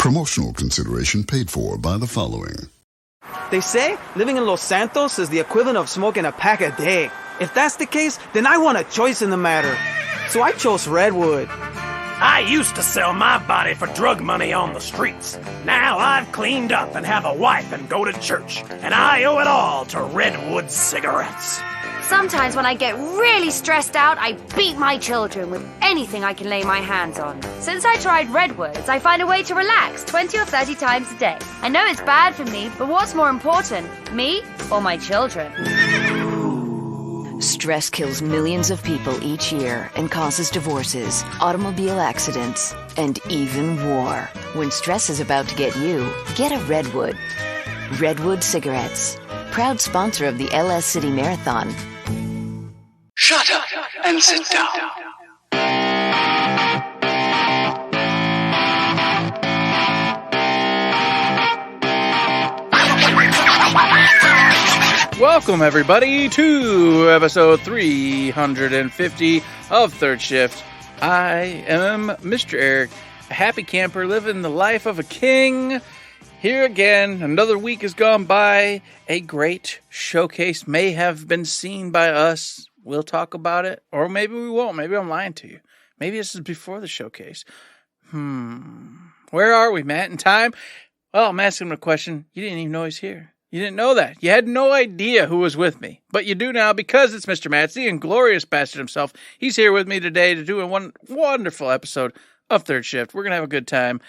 Promotional consideration paid for by the following. They say living in Los Santos is the equivalent of smoking a pack a day. If that's the case, then I want a choice in the matter. So I chose Redwood. I used to sell my body for drug money on the streets. Now I've cleaned up and have a wife and go to church. And I owe it all to Redwood cigarettes. Sometimes when I get really stressed out, I beat my children with anything I can lay my hands on. Since I tried Redwoods, I find a way to relax 20 or 30 times a day. I know it's bad for me, but what's more important, me or my children? Stress kills millions of people each year and causes divorces, automobile accidents, and even war. When stress is about to get you, get a Redwood. Redwood cigarettes. Proud sponsor of the LS City Marathon. Shut up and sit down. Welcome, everybody, to episode 350 of Third Shift. I am Mr. Eric, a happy camper living the life of a king. Here again, another week has gone by. A great showcase may have been seen by us. We'll talk about it, or maybe we won't. Maybe I'm lying to you. Maybe this is before the showcase. Where are we, Matt, in time? Well, I'm asking him a question. You didn't even know he's here. You didn't know that. You had no idea who was with me. But you do now because it's Mr. Matt, the inglorious bastard himself. He's here with me today to do a wonderful episode of Third Shift. We're going to have a good time.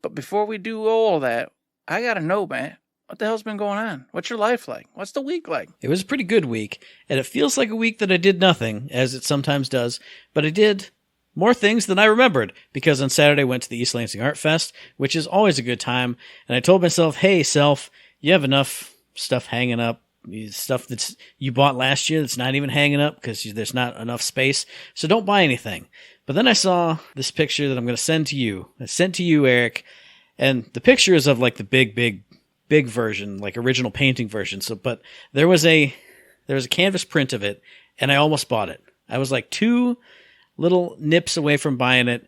But before we do all that, I got to know, man, what the hell's been going on? What's your life like? What's the week like? It was a pretty good week, and it feels like a week that I did nothing, as it sometimes does, but I did more things than I remembered, because on Saturday I went to the East Lansing Art Fest, which is always a good time, and I told myself, hey, self, you have enough stuff hanging up, stuff that's you bought last year that's not even hanging up because there's not enough space, so don't buy anything. But then I saw this picture that I'm going to send to you. I sent to you, Eric, and the picture is of like the big version, like original painting version. So, but there was a canvas print of it, and I almost bought it. I was like 2 little nips away from buying it,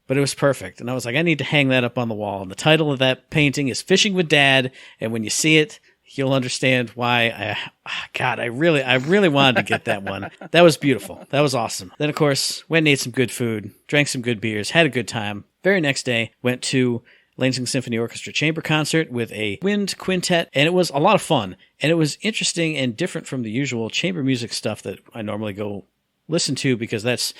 but it was perfect. And I was like, I need to hang that up on the wall. And the title of that painting is Fishing with Dad. And when you see it, you'll understand why I really wanted to get that one. That was beautiful. That was awesome. Then, of course, went and ate some good food, drank some good beers, had a good time. Very next day, went to Lansing Symphony Orchestra chamber concert with a wind quintet, and it was a lot of fun. And it was interesting and different from the usual chamber music stuff that I normally go listen to, because that's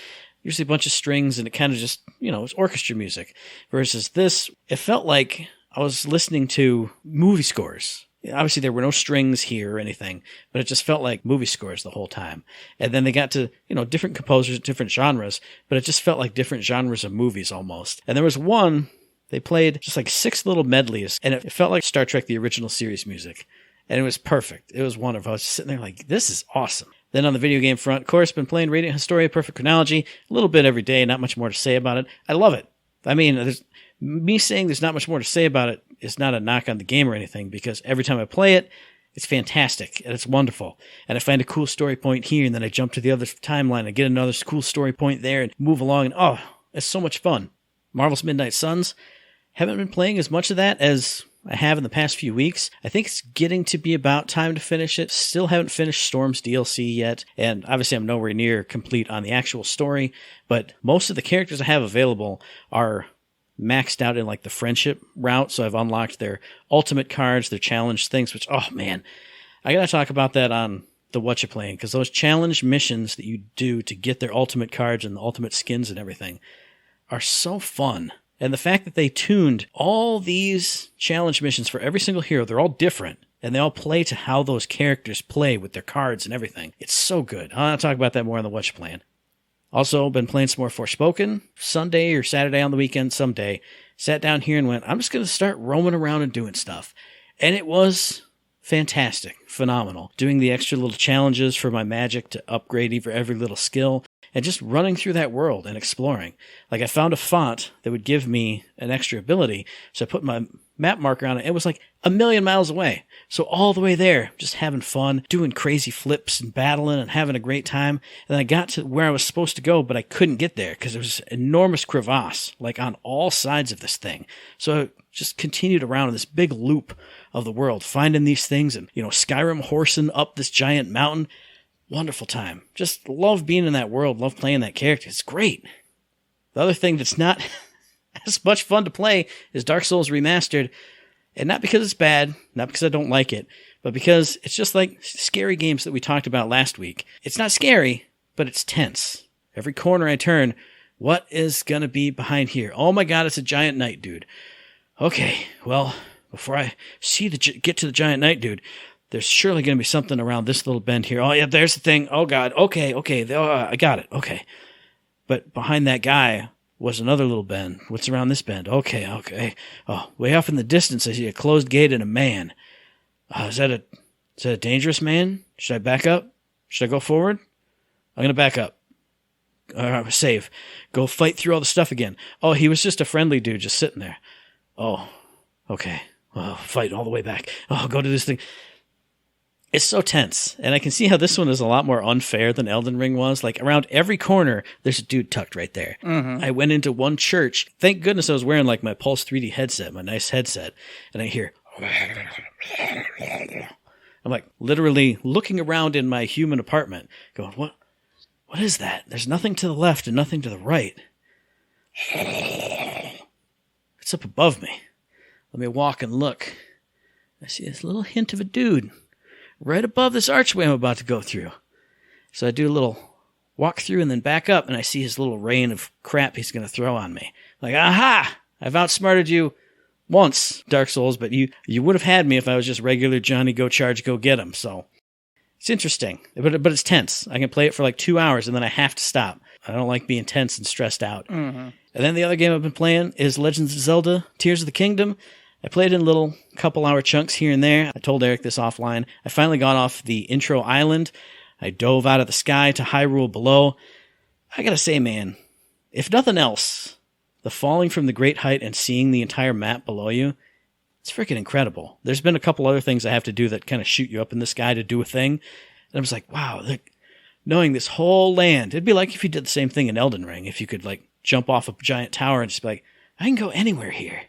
usually a bunch of strings and it kind of just, it's orchestra music. Versus this, it felt like I was listening to movie scores. Obviously, there were no strings here or anything, but it just felt like movie scores the whole time. And then they got to, different composers, different genres, but it just felt like different genres of movies almost. And there was one, they played just like 6 little medleys, and it felt like Star Trek, the original series music. And it was perfect. It was wonderful. I was just sitting there like, this is awesome. Then on the video game front, of course, been playing Radiant Historia Perfect Chronology, a little bit every day, not much more to say about it. I love it. I mean, me saying there's not much more to say about it is not a knock on the game or anything, because every time I play it, it's fantastic and it's wonderful. And I find a cool story point here, and then I jump to the other timeline and get another cool story point there and move along. And it's so much fun. Marvel's Midnight Suns, haven't been playing as much of that as I have in the past few weeks. I think it's getting to be about time to finish it. Still haven't finished Storm's DLC yet, and obviously I'm nowhere near complete on the actual story, but most of the characters I have available are maxed out in like the friendship route, so I've unlocked their ultimate cards, their challenge things, which, oh man, I gotta talk about that on the What You Playing, because those challenge missions that you do to get their ultimate cards and the ultimate skins and everything are so fun. And the fact that they tuned all these challenge missions for every single hero, they're all different, and they all play to how those characters play with their cards and everything. It's so good. I'll talk about that more on the What You Playing. Also, been playing some more Forspoken, Sunday or Saturday on the weekend, someday. Sat down here and went, I'm just going to start roaming around and doing stuff. And it was fantastic, phenomenal. Doing the extra little challenges for my magic to upgrade every little skill. and just running through that world and exploring. Like I found a font that would give me an extra ability, so I put my map marker on it. It was like 1,000,000 miles away. So all the way there, just having fun, doing crazy flips and battling and having a great time. And then I got to where I was supposed to go, but I couldn't get there because there was an enormous crevasse, like on all sides of this thing. So I just continued around in this big loop of the world, finding these things and, Skyrim horsing up this giant mountain. Wonderful time. Just love being in that world, love playing that character. It's great. The other thing that's not as much fun to play is Dark Souls Remastered. And not because it's bad, not because I don't like it, but because it's just like scary games that we talked about last week. It's not scary, but it's tense. Every corner I turn, what is going to be behind here? Oh my god, it's a giant knight dude. Okay, well, before I get to the giant knight dude, there's surely going to be something around this little bend here. Oh yeah, there's the thing. Oh god, okay, I got it, okay. But behind that guy was another little bend. What's around this bend? Okay. Oh, way off in the distance, I see a closed gate and a man. Is that a dangerous man? Should I back up? Should I go forward? I'm going to back up. Save. Go fight through all the stuff again. Oh, he was just a friendly dude just sitting there. Oh, okay. Well, fight all the way back. Oh, go to this thing. It's so tense, and I can see how this one is a lot more unfair than Elden Ring was. Like, around every corner, there's a dude tucked right there. Mm-hmm. I went into one church. Thank goodness I was wearing, like, my Pulse 3D headset, my nice headset, and I hear... I'm, like, literally looking around in my human apartment, going, what is that? There's nothing to the left and nothing to the right. It's up above me. Let me walk and look. I see this little hint of a dude right above this archway I'm about to go through. So I do a little walk through and then back up, and I see his little rain of crap he's going to throw on me. Like, aha! I've outsmarted you once, Dark Souls, but you would have had me if I was just regular Johnny Go Charge, Go Get him. So it's interesting, but it's tense. I can play it for like 2 hours, and then I have to stop. I don't like being tense and stressed out. Mm-hmm. And then the other game I've been playing is Legends of Zelda Tears of the Kingdom. I played in little couple-hour chunks here and there. I told Eric this offline. I finally got off the intro island. I dove out of the sky to Hyrule below. I gotta say, man, if nothing else, the falling from the great height and seeing the entire map below you, it's freaking incredible. There's been a couple other things I have to do that kind of shoot you up in the sky to do a thing. And I was like, wow, knowing this whole land, it'd be like if you did the same thing in Elden Ring, if you could like jump off a giant tower and just be like, I can go anywhere here.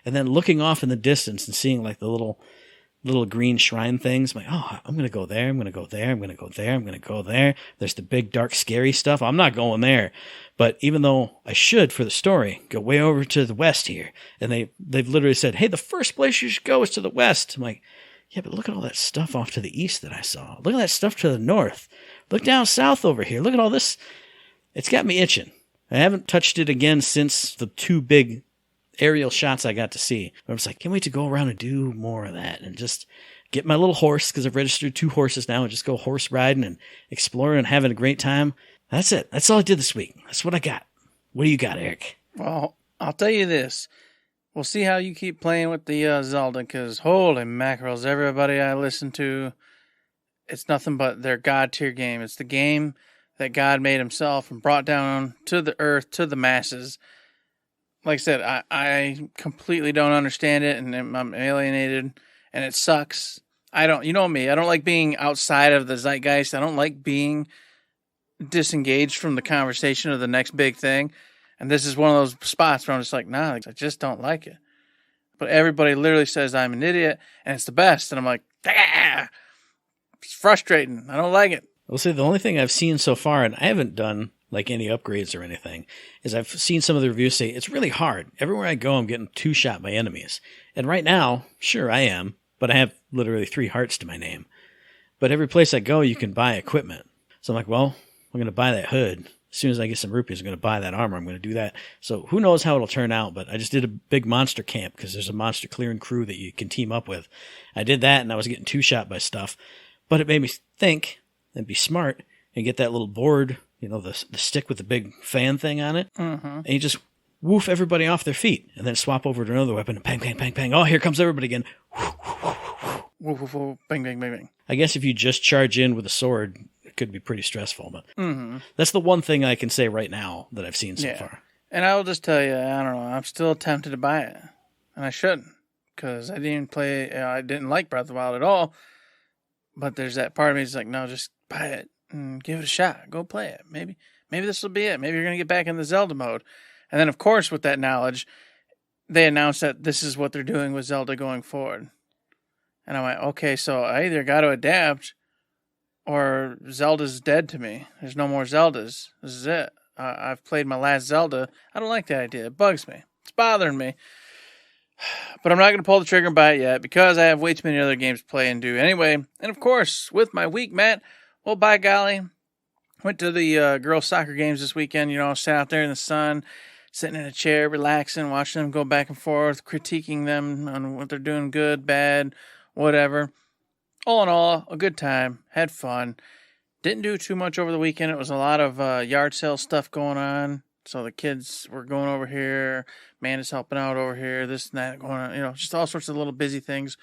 And then looking off in the distance and seeing like the little green shrine things, I'm like, oh, I'm going to go there, I'm going to go there, I'm going to go there, I'm going to go there. There's the big, dark, scary stuff. I'm not going there. But even though I should, for the story, go way over to the west here. And they've literally said, hey, the first place you should go is to the west. I'm like, yeah, but look at all that stuff off to the east that I saw. Look at that stuff to the north. Look down south over here. Look at all this. It's got me itching. I haven't touched it again since the two big aerial shots I got to see. I was like, can't wait to go around and do more of that and just get my little horse, because I've registered 2 horses now, and just go horse riding and exploring and having a great time. That's it. That's all I did this week. That's what I got. What do you got, Eric? Well, I'll tell you this. We'll see how you keep playing with the Zelda, because holy mackerels, everybody I listen to, it's nothing but their God tier game. It's the game that God made himself and brought down to the earth, to the masses. Like I said, I completely don't understand it, and I'm alienated, and it sucks. You know me, I don't like being outside of the zeitgeist. I don't like being disengaged from the conversation of the next big thing. And this is one of those spots where I'm just like, nah, I just don't like it. But everybody literally says I'm an idiot, and it's the best. And I'm like, ah! It's frustrating. I don't like it. I'll say the only thing I've seen so far, and I haven't done like any upgrades or anything, is I've seen some of the reviews say it's really hard. Everywhere I go, I'm getting 2-shot by enemies. And right now, sure, I am, but I have literally 3 hearts to my name. But every place I go, you can buy equipment. So I'm like, well, I'm going to buy that hood. As soon as I get some rupees, I'm going to buy that armor. I'm going to do that. So who knows how it'll turn out, but I just did a big monster camp because there's a monster clearing crew that you can team up with. I did that, and I was getting 2-shot by stuff. But it made me think and be smart and get that little board, you know, the stick with the big fan thing on it. Mm-hmm. And you just woof everybody off their feet and then swap over to another weapon and bang, bang, bang, bang. Oh, here comes everybody again. Woof, woof, woof, woof. Woof, woof, woof. Bang, bang, bang, bang. I guess if you just charge in with a sword, could be pretty stressful. But that's the one thing I can say right now that I've seen so far. And I will just tell you, I don't know, I'm still tempted to buy it. And I shouldn't, because I didn't like Breath of the Wild at all. But there's that part of me that's like, no, just buy it and give it a shot. Go play it. Maybe this will be it. Maybe you're going to get back in the Zelda mode. And then, of course, with that knowledge, they announced that this is what they're doing with Zelda going forward. And I'm like, okay, so I either got to adapt or Zelda's dead to me. There's no more Zeldas. This is it. I've played my last Zelda. I don't like that idea. It bugs me. It's bothering me. But I'm not going to pull the trigger and buy it yet because I have way too many other games to play and do anyway. And of course, with my week, Matt, well, by golly, went to the girls' soccer games this weekend. Sat out there in the sun, sitting in a chair, relaxing, watching them go back and forth, critiquing them on what they're doing good, bad, whatever. All in all, a good time. Had fun. Didn't do too much over the weekend. It was a lot of yard sale stuff going on. So the kids were going over here. Amanda's helping out over here. This and that going on. Just all sorts of little busy things.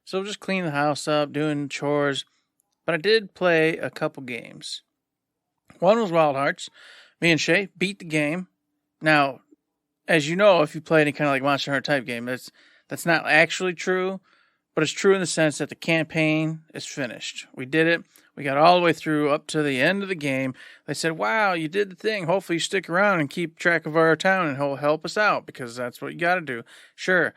So just cleaning the house up, doing chores. But I did play a couple games. One was Wild Hearts. Me and Shay beat the game. Now, as you know, if you play any kind of like Monster Hunter type game, that's not actually true. But it's true in the sense that the campaign is finished. We did it. We got all the way through up to the end of the game. They said, wow, you did the thing. Hopefully you stick around and keep track of our town and he'll help us out because that's what you got to do. Sure.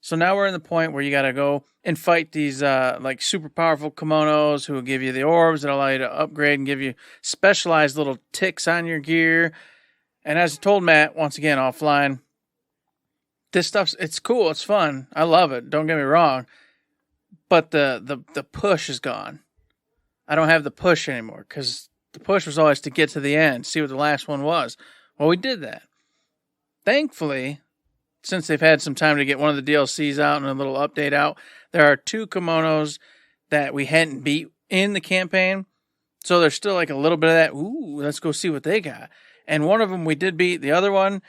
So now we're in the point where you got to go and fight these like super powerful kimonos who will give you the orbs that allow you to upgrade and give you specialized little ticks on your gear. And as I told Matt, once again, offline, this stuff's, it's cool. It's fun. I love it. Don't get me wrong. But the push is gone. I don't have the push anymore because the push was always to get to the end, see what the last one was. Well, we did that. Thankfully, since they've had some time to get one of the DLCs out and a little update out, there are 2 kimonos that we hadn't beat in the campaign. So there's still like a little bit of that, ooh, let's go see what they got. And one of them we did beat. The other one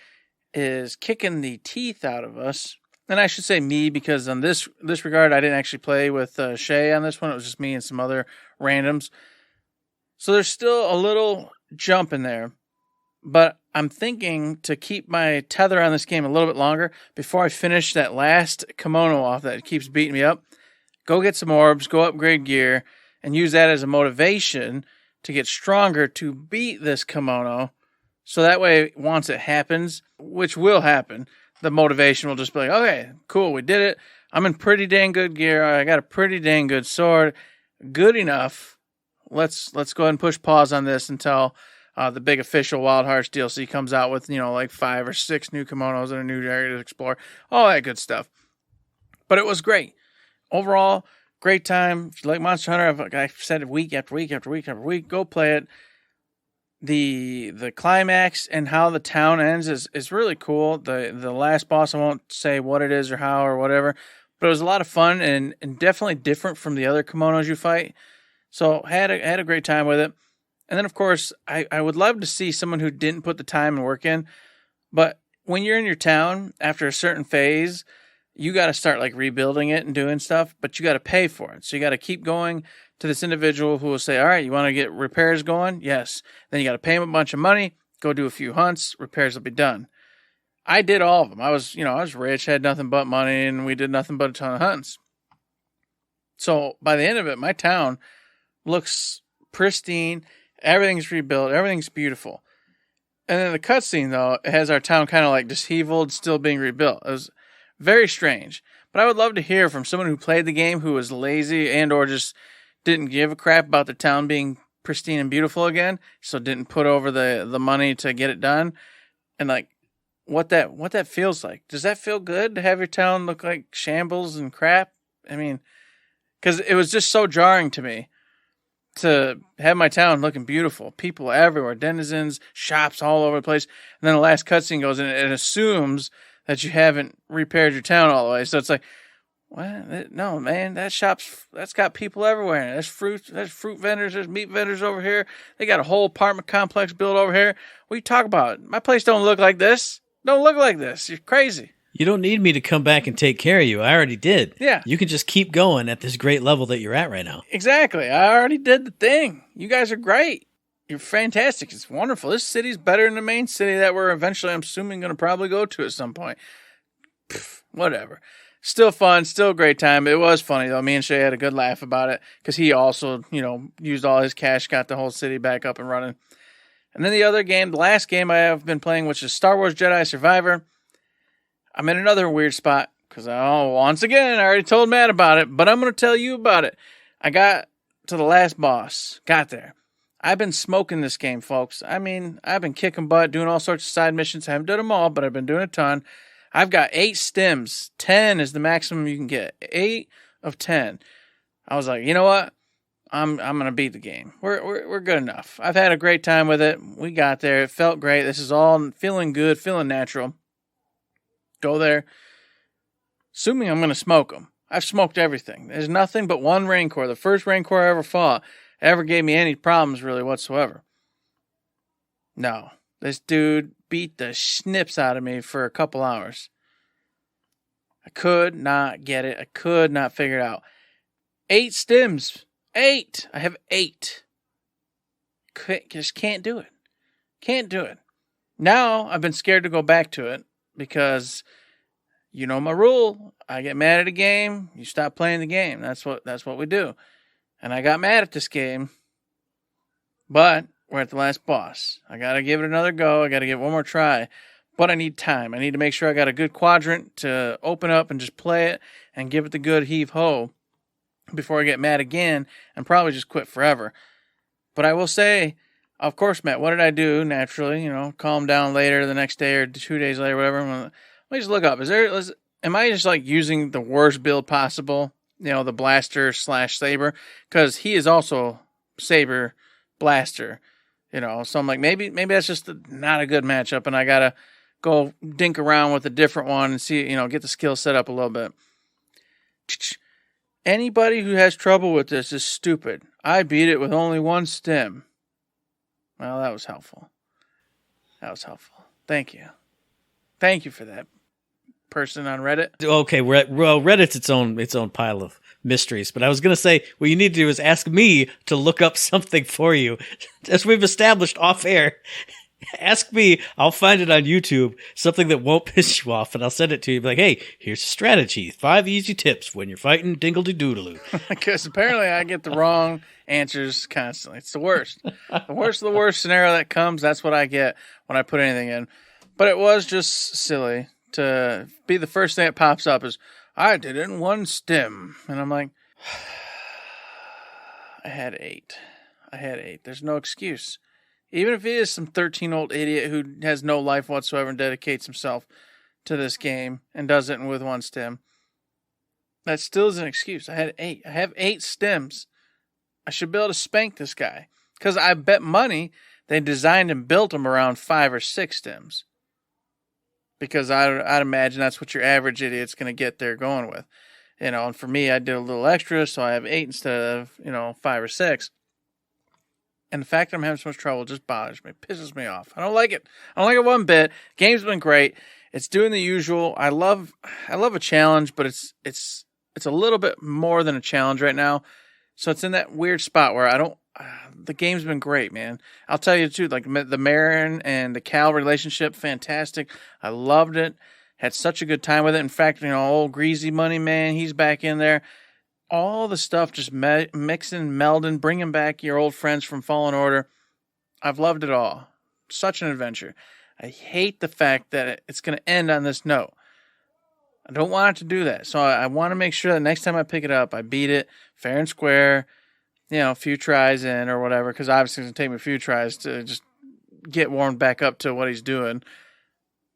is kicking the teeth out of us. And I should say me because on this regard, I didn't actually play with Shay on this one. It was just me and some other randoms. So there's still a little jump in there. But I'm thinking to keep my tether on this game a little bit longer before I finish that last kimono off that keeps beating me up. Go get some orbs, go upgrade gear, and use that as a motivation to get stronger to beat this kimono. So that way, once it happens, which will happen, the motivation will just be like, okay, cool, we did it. I'm in pretty dang good gear. I got a pretty dang good sword. Good enough. Let's go ahead and push pause on this until the big official Wild Hearts DLC comes out with, like 5 or 6 new kimonos and a new area to explore. All that good stuff. But it was great. Overall, great time. If you like Monster Hunter, like I've said it week after week after week after week, go play it. The climax and how the town ends is really cool. The last boss, I won't say what it is or how or whatever, but it was a lot of fun and definitely different from the other kimonos you fight. So had a great time with it. And then of course I would love to see someone who didn't put the time and work in, but when you're in your town after a certain phase, you got to start like rebuilding it and doing stuff, but you got to pay for it. So you got to keep going to this individual who will say, all right, you want to get repairs going? Yes. Then you got to pay him a bunch of money, go do a few hunts, repairs will be done. I did all of them. I was rich, had nothing but money, and we did nothing but a ton of hunts. So by the end of it, my town looks pristine. Everything's rebuilt. Everything's beautiful. And then the cutscene, though, it has our town kind of like disheveled, still being rebuilt. It was very strange. But I would love to hear from someone who played the game who was lazy and or just didn't give a crap about the town being pristine and beautiful again, so didn't put over the money to get it done, and like what that feels like. Does that feel good to have your town look like shambles and crap? I mean, because it was just so jarring to me to have my town looking beautiful, people everywhere, denizens, shops all over the place, and then the last cutscene goes and it assumes that you haven't repaired your town all the way, so it's like, what? No, man, that's got people everywhere. There's fruit vendors, there's meat vendors over here. They got a whole apartment complex built over here. What are you talking about? My place don't look like this. Don't look like this. You're crazy. You don't need me to come back and take care of you. I already did. Yeah. You can just keep going at this great level that you're at right now. Exactly. I already did the thing. You guys are great. You're fantastic. It's wonderful. This city's better than the main city that we're eventually, I'm assuming, going to probably go to at some point. Whatever. Still fun. Still a great time. It was funny, though. Me and Shay had a good laugh about it because he also, used all his cash, got the whole city back up and running. And then the last game I have been playing, which is Star Wars Jedi Survivor. I'm in another weird spot because, once again, I already told Matt about it, but I'm going to tell you about it. I got to the last boss. Got there. I've been smoking this game, folks. I mean, I've been kicking butt, doing all sorts of side missions. I haven't done them all, but I've been doing a ton. I've got 8 stims. 10 is the maximum you can get. 8 of 10. I was like, you know what? I'm gonna beat the game. We're good enough. I've had a great time with it. We got there. It felt great. This is all feeling good, feeling natural. Go there. Assuming I'm gonna smoke them. I've smoked everything. There's nothing but one Rancor. The first Rancor I ever fought ever gave me any problems really whatsoever. No. This dude beat the schnips out of me for a couple hours. I could not get it. I could not figure it out. 8 stims. 8. I have 8. Just can't do it. Can't do it. Now I've been scared to go back to it because you know my rule. I get mad at a game, you stop playing the game. That's what we do. And I got mad at this game, but we're at the last boss. I got to give it another go. I got to give it one more try. But I need time. I need to make sure I got a good quadrant to open up and just play it and give it the good heave-ho before I get mad again and probably just quit forever. But I will say, of course, Matt, what did I do naturally? Calm down later, the next day or 2 days later, whatever. Let me just look up. Am I just like using the worst build possible? The blaster / saber? Because he is also saber blaster. So I'm like, maybe that's just not a good matchup, and I gotta go dink around with a different one and see, get the skill set up a little bit. Anybody who has trouble with this is stupid. I beat it with only 1 stim. Well, that was helpful. Thank you. Thank you for that, person on Reddit. Okay, Reddit's its own pile of mysteries, but I was going to say what you need to do is ask me to look up something for you. As we've established off air, ask me, I'll find it on YouTube, something that won't piss you off, and I'll send it to you. Be like, hey, here's a strategy, 5 easy tips when you're fighting Dingledy-Doodaloo. Because apparently I get the wrong answers constantly. It's the worst. The worst of the worst scenario that comes, that's what I get when I put anything in. But it was just silly to be the first thing that pops up is, I did it in 1 stim. And I'm like, I had 8. There's no excuse. Even if he is some 13-year-old idiot who has no life whatsoever and dedicates himself to this game and does it with 1 stim, that still is an excuse. I had 8. I have 8 stims. I should be able to spank this guy. Because I bet money they designed and built him around 5 or 6 stims. Because I'd imagine that's what your average idiot's going to get there going with. And for me, I did a little extra, so I have 8 instead of, 5 or 6. And the fact that I'm having so much trouble just bothers me, pisses me off. I don't like it. I don't like it one bit. Game's been great. It's doing the usual. I love a challenge, but it's a little bit more than a challenge right now. So it's in that weird spot where the game's been great, man. I'll tell you too, like the Marin and the Cal relationship, fantastic. I loved it. Had such a good time with it. In fact, old Greasy Money Man, he's back in there. All the stuff just mixing, melding, bringing back your old friends from Fallen Order. I've loved it all. Such an adventure. I hate the fact that it's going to end on this note. I don't want it to do that. So I want to make sure that next time I pick it up, I beat it fair and square, a few tries in or whatever, because obviously it's going to take me a few tries to just get warmed back up to what he's doing.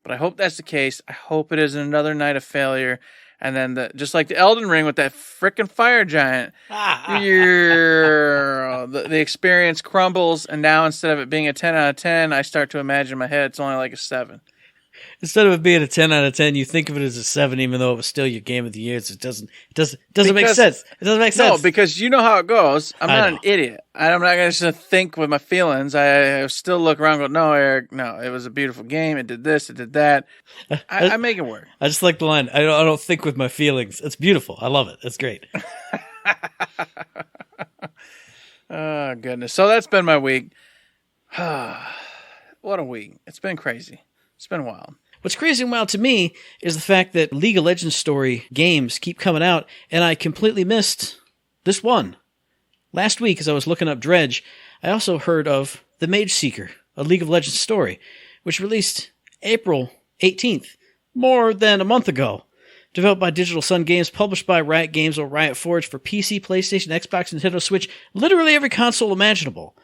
But I hope that's the case. I hope it isn't another night of failure. And then just like the Elden Ring with that frickin' fire giant, the experience crumbles. And now instead of it being a 10 out of 10, I start to imagine in my head it's only like a 7. instead of it being a 10 out of 10, you think of it as a 7, even though it was still your game of the year. So it doesn't make sense. It doesn't make sense. No, because you know how it goes. I'm not an idiot. I'm not going to think with my feelings. I still look around and go, no, Eric, no, it was a beautiful game. It did this, it did that. I make it work. I just like the line, I don't think with my feelings. It's beautiful. I love it. It's great. Oh, goodness. So that's been my week. What a week. It's been crazy. It's been wild. What's crazy and wild to me is the fact that League of Legends story games keep coming out, and I completely missed this one. Last week, as I was looking up Dredge, I also heard of the Mageseeker, a League of Legends story, which released April 18th, more than a month ago. Developed by Digital Sun Games, published by Riot Games or Riot Forge for PC, PlayStation, Xbox, Nintendo Switch, literally every console imaginable.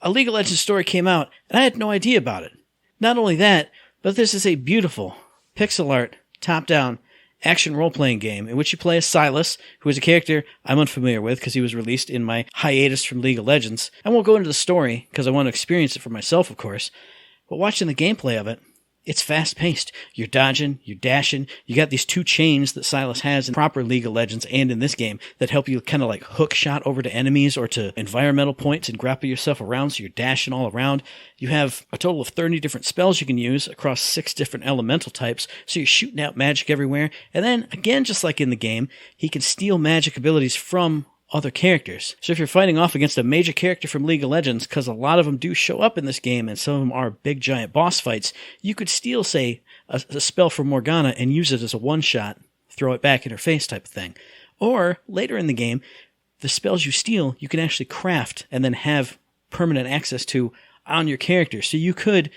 A League of Legends story came out, and I had no idea about it. Not only that, but this is a beautiful, pixel art, top-down, action role-playing game in which you play as Silas, who is a character I'm unfamiliar with because he was released in my hiatus from League of Legends. I won't go into the story because I want to experience it for myself, of course, but watching the gameplay of it, it's fast-paced. You're dodging, you're dashing. You got these 2 chains that Silas has in proper League of Legends and in this game that help you kind of like hook shot over to enemies or to environmental points and grapple yourself around so you're dashing all around. You have a total of 30 different spells you can use across 6 different elemental types, so you're shooting out magic everywhere. And then, again, just like in the game, he can steal magic abilities from other characters. So if you're fighting off against a major character from League of Legends, because a lot of them do show up in this game and some of them are big giant boss fights, you could steal, say, a spell from Morgana and use it as a one-shot, throw it back in her face type of thing. Or, later in the game, the spells you steal, you can actually craft and then have permanent access to on your character. So you could,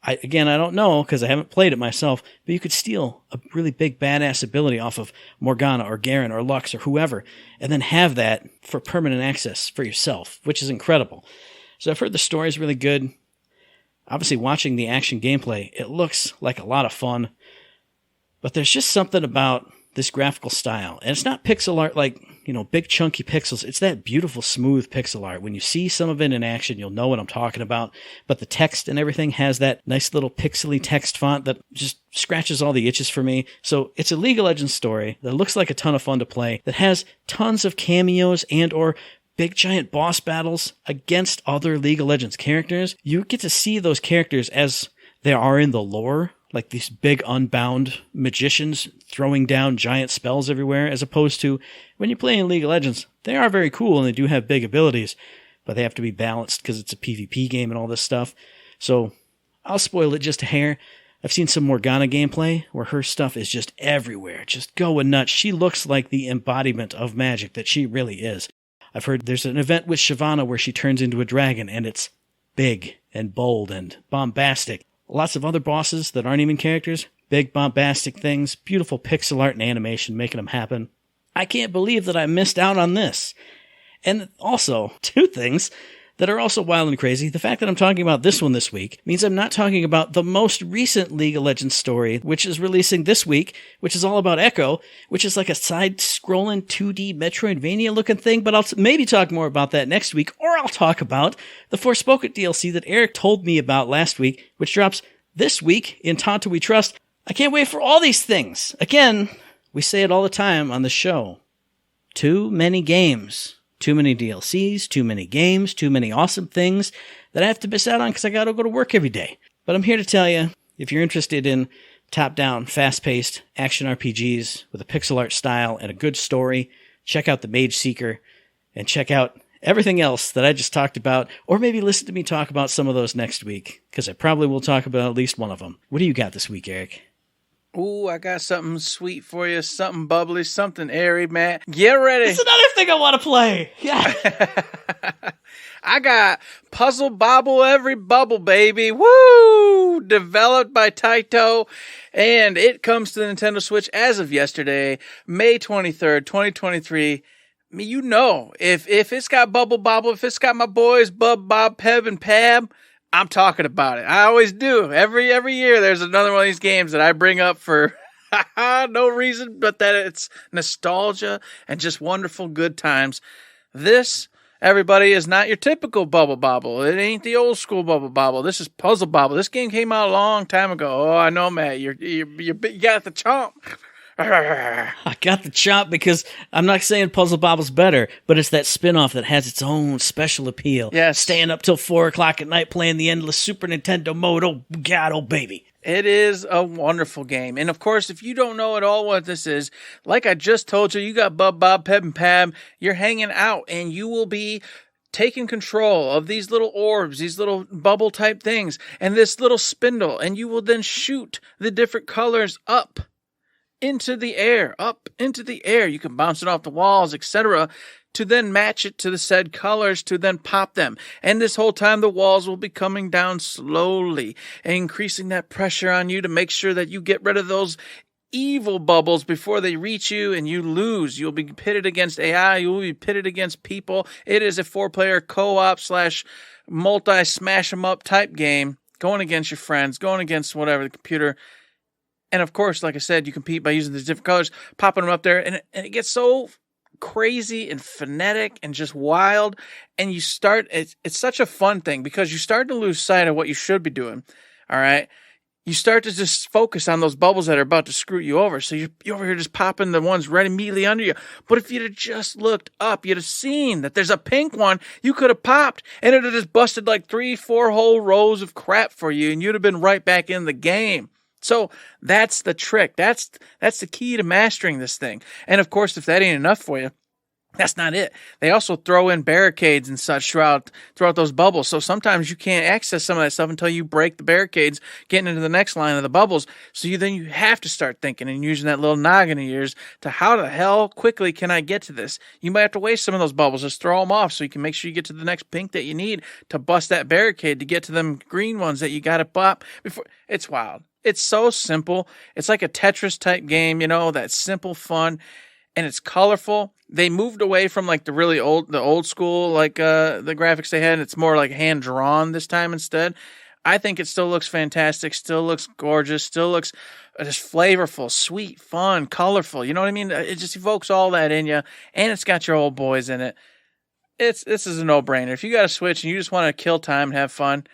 I don't know because I haven't played it myself, but you could steal a really big badass ability off of Morgana or Garen or Lux or whoever, and then have that for permanent access for yourself, which is incredible. So I've heard the story is really good. Obviously, watching the action gameplay, it looks like a lot of fun, but there's just something about this graphical style. And it's not pixel art like, big chunky pixels. It's that beautiful, smooth pixel art. When you see some of it in action, you'll know what I'm talking about. But the text and everything has that nice little pixely text font that just scratches all the itches for me. So it's a League of Legends story that looks like a ton of fun to play, that has tons of cameos and or big giant boss battles against other League of Legends characters. You get to see those characters as they are in the lore, like these big unbound magicians throwing down giant spells everywhere, as opposed to when you play in League of Legends, they are very cool and they do have big abilities, but they have to be balanced because it's a PvP game and all this stuff. So I'll spoil it just a hair. I've seen some Morgana gameplay where her stuff is just everywhere, just going nuts. She looks like the embodiment of magic that she really is. I've heard there's an event with Shyvana where she turns into a dragon and it's big and bold and bombastic. Lots of other bosses that aren't even characters, big bombastic things, beautiful pixel art and animation making them happen. I can't believe that I missed out on this. And also, 2 things that are also wild and crazy. The fact that I'm talking about this one this week means I'm not talking about the most recent League of Legends story, which is releasing this week, which is all about Echo, which is like a side-scrolling 2D Metroidvania-looking thing, but I'll maybe talk more about that next week, or I'll talk about the Forspoken DLC that Eric told me about last week, which drops this week in Tonto We Trust. I can't wait for all these things. Again, we say it all the time on the show. Too many games. Too many DLCs, too many games, too many awesome things that I have to miss out on because I gotta go to work every day. But I'm here to tell you, if you're interested in top-down, fast-paced action RPGs with a pixel art style and a good story, check out the Mageseeker and check out everything else that I just talked about, or maybe listen to me talk about some of those next week, because I probably will talk about at least one of them. What do you got this week, Eric? Ooh, I got something sweet for you, something bubbly, something airy, man. Get ready. It's another thing I want to play. Yeah. I got Puzzle Bobble Everybubble, baby. Woo! Developed by Taito, and it comes to the Nintendo Switch as of yesterday, May 23rd, 2023. You know, if it's got Bubble Bobble, if it's got my boys, Bub, Bob, Peb, and Pab, I'm talking about it. I always do. Every year there's another one of these games that I bring up for no reason but that it's nostalgia and just wonderful good times. This everybody, is not your typical Bubble Bobble. It ain't the old school Bubble Bobble. This is Puzzle Bobble. This game came out a long time ago. Oh, I know, Matt. You got the chomp. I got the chop because I'm not saying Puzzle Bobble's better, but it's that spin-off that has its own special appeal. Yes. Staying up till 4 o'clock at night playing the endless Super Nintendo mode. Oh, God, oh, baby. It is a wonderful game. And, of course, if you don't know at all what this is, like I just told you, you got Bub, Bob, Peb, and Pab. You're hanging out, and you will be taking control of these little orbs, these little bubble-type things, and this little spindle, and you will then shoot the different colors up into the air, up into the air. You can bounce it off the walls, etc., to then match it to the said colors to then pop them. And this whole time the walls will be coming down slowly and increasing that pressure on you to make sure that you get rid of those evil bubbles before they reach you and you lose. You'll be pitted against AI. You will be pitted against people. It is a 4-player co-op / multi smash 'em up type game, going against your friends, going against whatever, the computer. And of course, like I said, you compete by using these different colors, popping them up there, and it gets so crazy and phonetic and just wild. And you start, it's such a fun thing because you start to lose sight of what you should be doing. All right. You start to just focus on those bubbles that are about to screw you over. So you're over here just popping the ones right immediately under you. But if you'd have just looked up, you'd have seen that there's a pink one you could have popped, and it would have just busted like 3-4 whole rows of crap for you, and you'd have been right back in the game. So that's the trick. That's the key to mastering this thing. And of course, if that ain't enough for you, that's not it. They also throw in barricades and such throughout those bubbles. So sometimes you can't access some of that stuff until you break the barricades, getting into the next line of the bubbles. So you have to start thinking and using that little noggin of yours to how the hell quickly can I get to this? You might have to waste some of those bubbles. Just throw them off so you can make sure you get to the next pink that you need to bust that barricade to get to them green ones that you got to pop before. It's wild. It's so simple. It's like a Tetris type game, that simple fun, and it's colorful. They moved away from like the old school, like the graphics they had. It's more like hand drawn this time instead. I think it still looks fantastic, still looks gorgeous, still looks just flavorful, sweet, fun, colorful. You know what I mean? It just evokes all that in you, and it's got your old boys in it. This is a no-brainer. If you got a Switch and you just want to kill time and have fun,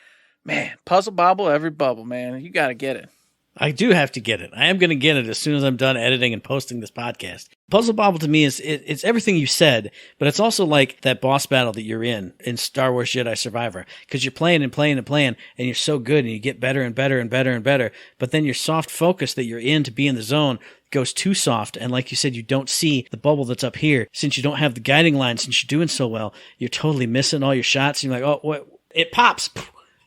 man, Puzzle Bobble, Everybubble, man, you got to get it. I do have to get it. I am going to get it as soon as I'm done editing and posting this podcast. Puzzle Bobble to me it's everything you said, but it's also like that boss battle that you're in Star Wars Jedi Survivor, because you're playing and playing and playing, and you're so good, and you get better and better and better and better, but then your soft focus that you're in to be in the zone goes too soft, and like you said, you don't see the bubble that's up here. Since you don't have the guiding line, since you're doing so well, you're totally missing all your shots, and you're like, oh, what? It pops.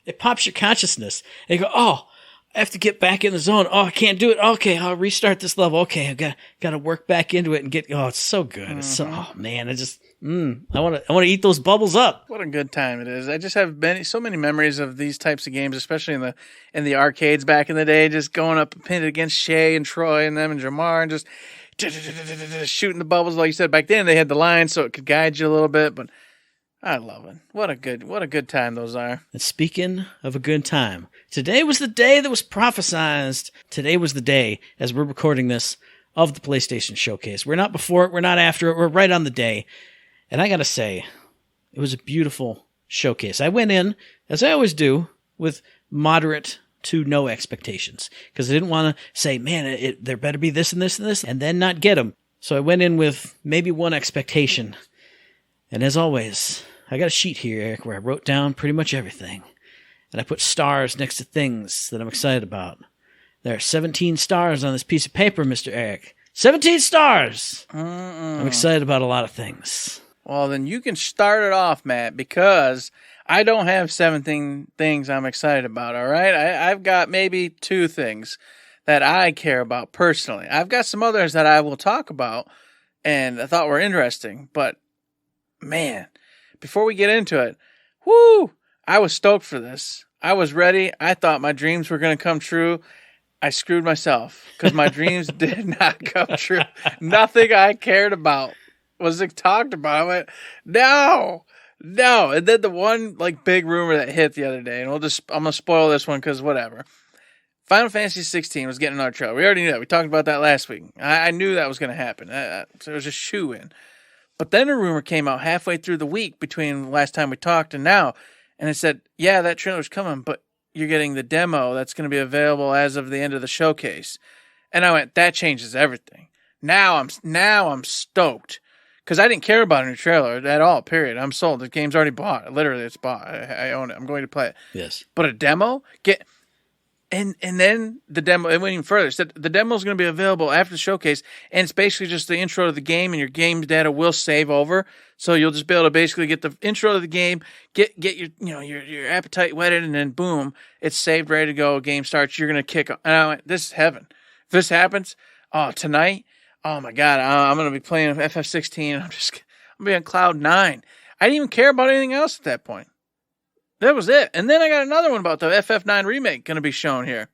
It pops your consciousness. And you go, oh, I have to get back in the zone. Oh, I can't do it. Okay, I'll restart this level. Okay, I've got to work back into it and get. Oh, it's so good. Mm-hmm. It's so. Oh man, I want to eat those bubbles up. What a good time it is. I just have so many memories of these types of games, especially in the arcades back in the day. Just going up and pitted against Shay and Troy and them and Jamar and just shooting the bubbles. Like you said, back then they had the line so it could guide you a little bit, but. I love it. What a good time those are. And speaking of a good time, today was the day that was prophesized. Today was the day, as we're recording this, of the PlayStation Showcase. We're not before it, we're not after it, we're right on the day. And I gotta say, it was a beautiful showcase. I went in, as I always do, with moderate to no expectations, because I didn't want to say, man, there better be this and this and this, and then not get them. So I went in with maybe one expectation. And as always, I got a sheet here, Eric, where I wrote down pretty much everything. And I put stars next to things that I'm excited about. There are 17 stars on this piece of paper, Mr. Eric. 17 stars! I'm excited about a lot of things. Well, then you can start it off, Matt, because I don't have 17 things I'm excited about, all right? I've got maybe 2 things that I care about personally. I've got some others that I will talk about and I thought were interesting, but man, before we get into it, I was stoked for this. I was ready. I thought my dreams were going to come true. I screwed myself because my dreams did not come true. Nothing I cared about was talked about. I went, no. And then the one big rumor that hit the other day, and I'm going to spoil this one because whatever. Final Fantasy 16 was getting another trailer. We already knew that. We talked about that last week. I knew that was going to happen. So it was a shoo-in. But then a rumor came out halfway through the week between the last time we talked and now, and it said, yeah, that trailer's coming, but you're getting the demo that's going to be available as of the end of the showcase. And I went, that changes everything. Now I'm stoked. Because I didn't care about a new trailer at all, period. I'm sold. The game's already bought. Literally, it's bought. I own it. I'm going to play it. Yes. But a demo? And then the demo, it went even further. It said the demo is going to be available after the showcase, and it's basically just the intro to the game, and your game data will save over. So you'll just be able to basically get the intro to the game, get your your appetite whetted, and then boom, it's saved, ready to go. Game starts. You're going to kick off. And I went, this is heaven. If this happens, tonight, oh my God, I'm going to be playing FF16. I'm going to be on cloud 9. I didn't even care about anything else at that point. That was it. And then I got another one about the FF9 remake going to be shown here.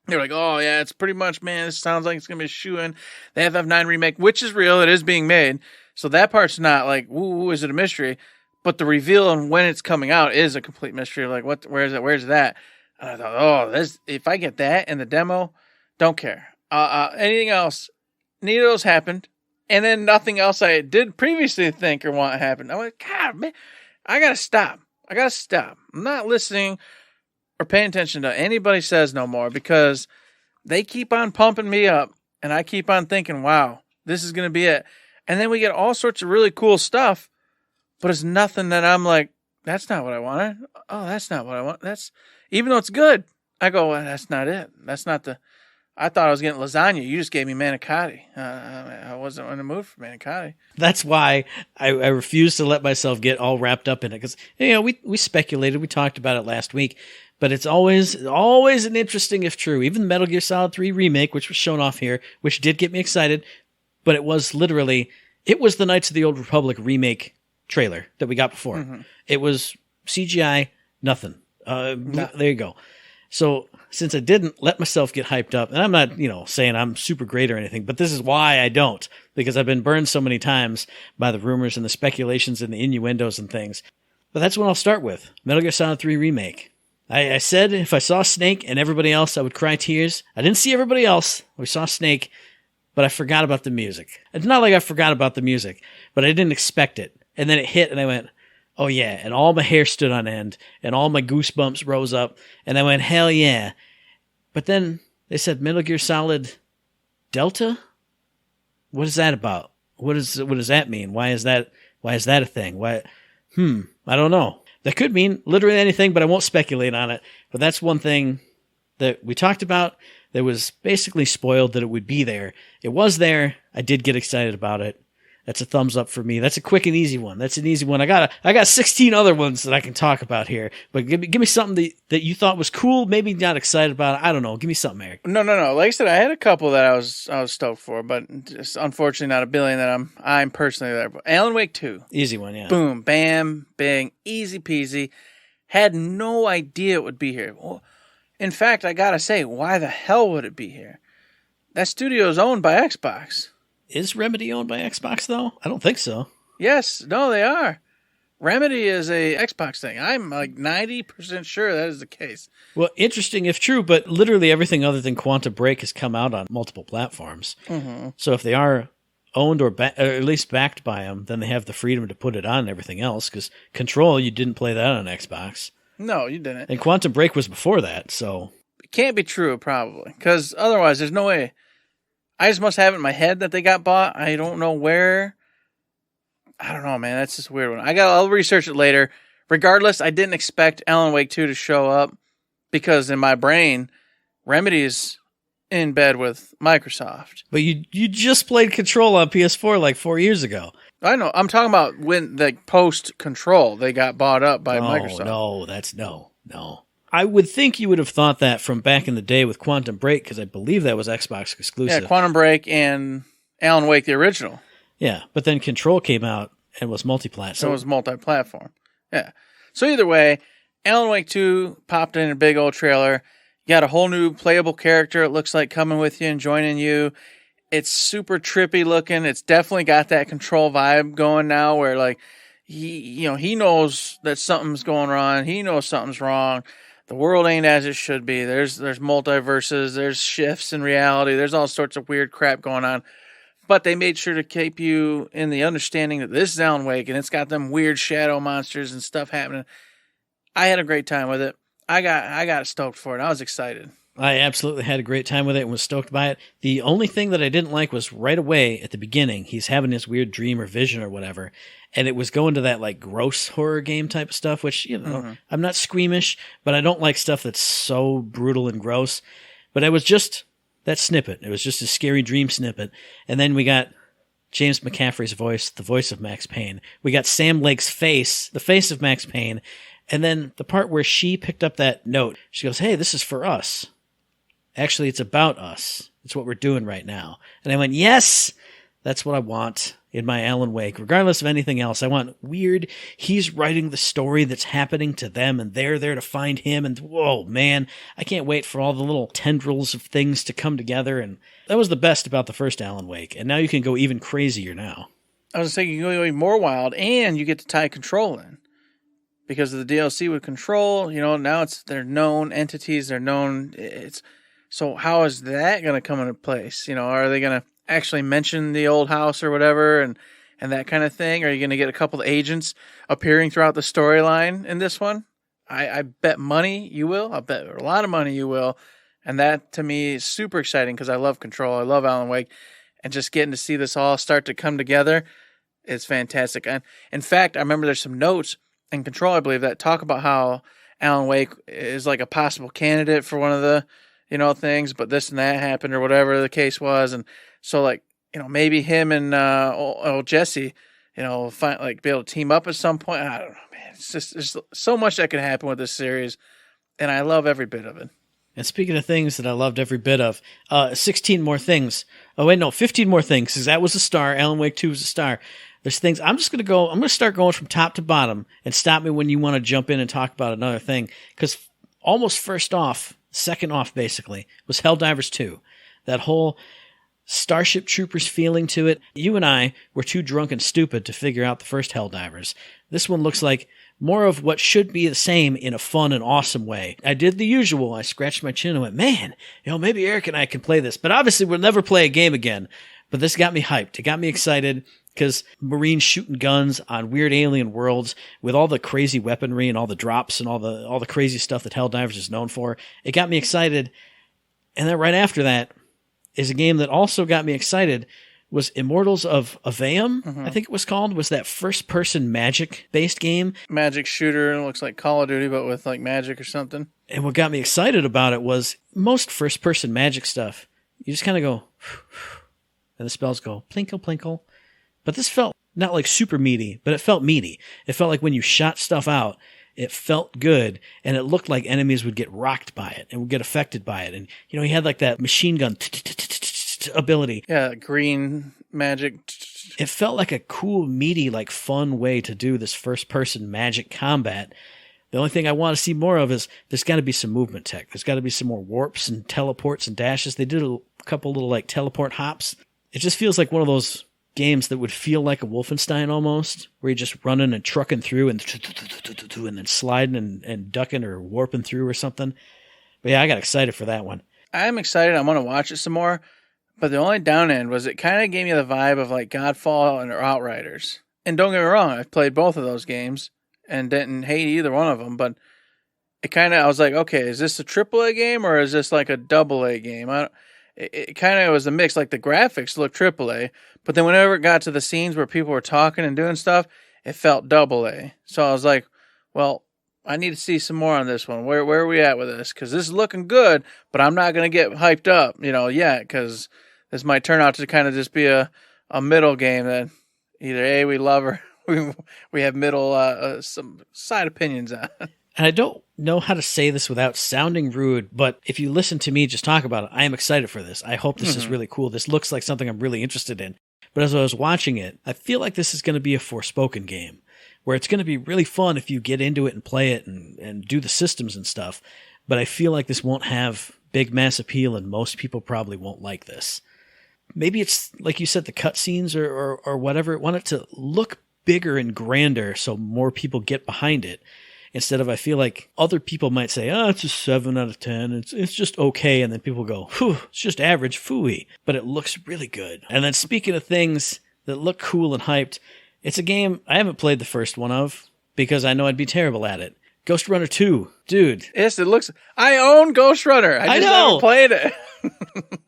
They're like, oh yeah, it's pretty much, man, this sounds like it's going to be a shoe-in. The FF9 remake, which is real, it is being made. So that part's not like, ooh, is it a mystery? But the reveal and when it's coming out is a complete mystery. Like, what? Where is it? Where's that? And I thought, if I get that in the demo, don't care. Anything else? Neither of those happened. And then nothing else I did previously think or want happened. I went, God, man, I got to stop. I'm not listening or paying attention to anybody says no more because they keep on pumping me up and I keep on thinking, wow, this is going to be it. And then we get all sorts of really cool stuff, but it's nothing that I'm like, that's not what I wanted. Oh, that's not what I want. Even though it's good, I go, well, that's not it. I thought I was getting lasagna. You just gave me manicotti. I wasn't in the mood for manicotti. That's why I refuse to let myself get all wrapped up in it. Because, we speculated. We talked about it last week. But it's always an interesting if true. Even the Metal Gear Solid 3 remake, which was shown off here, which did get me excited. But it was the Knights of the Old Republic remake trailer that we got before. Mm-hmm. It was CGI, nothing. There you go. So since I didn't let myself get hyped up, and I'm not, saying I'm super great or anything, but this is why I don't, because I've been burned so many times by the rumors and the speculations and the innuendos and things. But that's what I'll start with. Metal Gear Solid 3 Remake. I said if I saw Snake and everybody else, I would cry tears. I didn't see everybody else. We saw Snake, but I forgot about the music. It's not like I forgot about the music, but I didn't expect it. And then it hit and I went, oh yeah, and all my hair stood on end, and all my goosebumps rose up, and I went, hell yeah. But then they said Metal Gear Solid Delta? What is that about? What does that mean? Why is that a thing? Why? I don't know. That could mean literally anything, but I won't speculate on it. But that's one thing that we talked about that was basically spoiled that it would be there. It was there. I did get excited about it. That's a thumbs up for me. That's a quick and easy one. That's an easy one. I got 16 other ones that I can talk about here, but give me something that you thought was cool, maybe not excited about. I don't know. Give me something, Eric. No. Like I said, I had a couple that I was stoked for, but just unfortunately not a billion that I'm personally there. But Alan Wake 2. Easy one, yeah. Boom, bam, bang, easy peasy. Had no idea it would be here. Well, in fact, I gotta say, why the hell would it be here? That studio is owned by Xbox. Is Remedy owned by Xbox, though? I don't think so. Yes. No, they are. Remedy is a Xbox thing. I'm like 90% sure that is the case. Well, interesting if true, but literally everything other than Quantum Break has come out on multiple platforms. Mm-hmm. So if they are owned or at least backed by them, then they have the freedom to put it on everything else, because Control, you didn't play that on Xbox. No, you didn't. And Quantum Break was before that, so... It can't be true, probably, because otherwise there's no way... I just must have it in my head that they got bought. I don't know where. I don't know, man. That's just a weird one. I'll research it later. Regardless, I didn't expect Alan Wake 2 to show up because in my brain, Remedy is in bed with Microsoft. But you just played Control on PS4 like 4 years ago. I know. I'm talking about when the post-Control, they got bought up by Microsoft. No. I would think you would have thought that from back in the day with Quantum Break, because I believe that was Xbox exclusive. Yeah, Quantum Break and Alan Wake, the original. Yeah, but then Control came out and was multi-plat. So it was multi-platform. Yeah. So either way, Alan Wake 2 popped in a big old trailer. You got a whole new playable character, it looks like, coming with you and joining you. It's super trippy looking. It's definitely got that Control vibe going now where, like, he knows that something's going wrong. He knows something's wrong. The world ain't as it should be. There's multiverses. There's shifts in reality. There's all sorts of weird crap going on. But they made sure to keep you in the understanding that this is Alan Wake, and it's got them weird shadow monsters and stuff happening. I had a great time with it. I got stoked for it. I was excited. I absolutely had a great time with it and was stoked by it. The only thing that I didn't like was right away at the beginning, he's having this weird dream or vision or whatever, and it was going to that like gross horror game type of stuff, which, you know, I'm not squeamish, but I don't like stuff that's so brutal and gross. But it was just that snippet. It was just a scary dream snippet. And then we got James McCaffrey's voice, the voice of Max Payne. We got Sam Lake's face, the face of Max Payne. And then the part where she picked up that note, she goes, "Hey, this is for us. Actually, it's about us. It's what we're doing right now." And I went, yes, that's what I want in my Alan Wake. Regardless of anything else, I want weird, he's writing the story that's happening to them and they're there to find him. And whoa, man, I can't wait for all the little tendrils of things to come together. And that was the best about the first Alan Wake. And now you can go even crazier now. I was thinking you can go even more wild, and you get to tie Control in. Because of the DLC with Control, you know, now they're known entities, they're known, so how is that going to come into place? You know, are they going to actually mention the old house or whatever and that kind of thing? Are you going to get a couple of agents appearing throughout the storyline in this one? I bet money you will. I bet a lot of money you will. And that, to me, is super exciting because I love Control. I love Alan Wake. And just getting to see this all start to come together is fantastic. And in fact, I remember there's some notes in Control, I believe, that talk about how Alan Wake is like a possible candidate for one of the, you know, things, but this and that happened or whatever the case was. And so, like, you know, maybe him and old Jesse, you know, be able to team up at some point. I don't know, man. It's just, there's so much that can happen with this series, and I love every bit of it. And speaking of things that I loved every bit of, 16 more things. Oh, wait, no, 15 more things, because that was a star. Alan Wake 2 was a star. There's things, I'm going to start going from top to bottom, and stop me when you want to jump in and talk about another thing, because almost second off, basically, was Helldivers 2. That whole Starship Troopers feeling to it. You and I were too drunk and stupid to figure out the first Helldivers. This one looks like more of what should be the same in a fun and awesome way. I did the usual. I scratched my chin and went, man, you know, maybe Eric and I can play this. But obviously we'll never play a game again. But this got me hyped. It got me excited because Marines shooting guns on weird alien worlds with all the crazy weaponry and all the drops and all the crazy stuff that Helldivers is known for. It got me excited. And then right after that is a game that also got me excited, was Immortals of Aveum, I think it was called, was that first-person magic-based game. Magic shooter, looks like Call of Duty, but with like magic or something. And what got me excited about it was most first-person magic stuff, you just kind of go, and the spells go, plinkle, plinkle. But this felt not like super meaty, but it felt meaty. It felt like when you shot stuff out, it felt good, and it looked like enemies would get rocked by it and would get affected by it. And, you know, he had like that machine gun ability. Yeah, green magic. It felt like a cool, meaty, like fun way to do this first-person magic combat. The only thing I want to see more of is there's got to be some movement tech. There's got to be some more warps and teleports and dashes. They did a couple little like teleport hops. It just feels like one of those games that would feel like a Wolfenstein almost, where you're just running and trucking through and then sliding and ducking or warping through or something. But yeah, I got excited for that one. I'm excited. I want to watch it some more. But the only down end was it kind of gave me the vibe of like Godfall and Outriders. And don't get me wrong, I've played both of those games and didn't hate either one of them. But I was like, okay, is this a AAA game or is this like a AA game? It kind of was a mix. Like the graphics looked AAA, but then whenever it got to the scenes where people were talking and doing stuff, it felt AA. So I was like, well, I need to see some more on this one. Where are we at with this? Because this is looking good, but I'm not going to get hyped up, yet, because this might turn out to kind of just be a middle game that either we love or we have middle some side opinions on. And I don't know how to say this without sounding rude, but if you listen to me just talk about it, I am excited for this. I hope this is really cool. This looks like something I'm really interested in. But as I was watching it, I feel like this is going to be a Forspoken game, where it's going to be really fun if you get into it and play it and do the systems and stuff. But I feel like this won't have big mass appeal, and most people probably won't like this. Maybe it's, like you said, the cutscenes or whatever. I want it to look bigger and grander so more people get behind it. instead of, I feel like other people might say, oh, it's a 7 out of 10. It's just okay. And then people go, whew, it's just average, phooey. But it looks really good. And then speaking of things that look cool and hyped, it's a game I haven't played the first one of because I know I'd be terrible at it. Ghost Runner 2. Dude. Yes, it looks... I own Ghost Runner. I just never played it.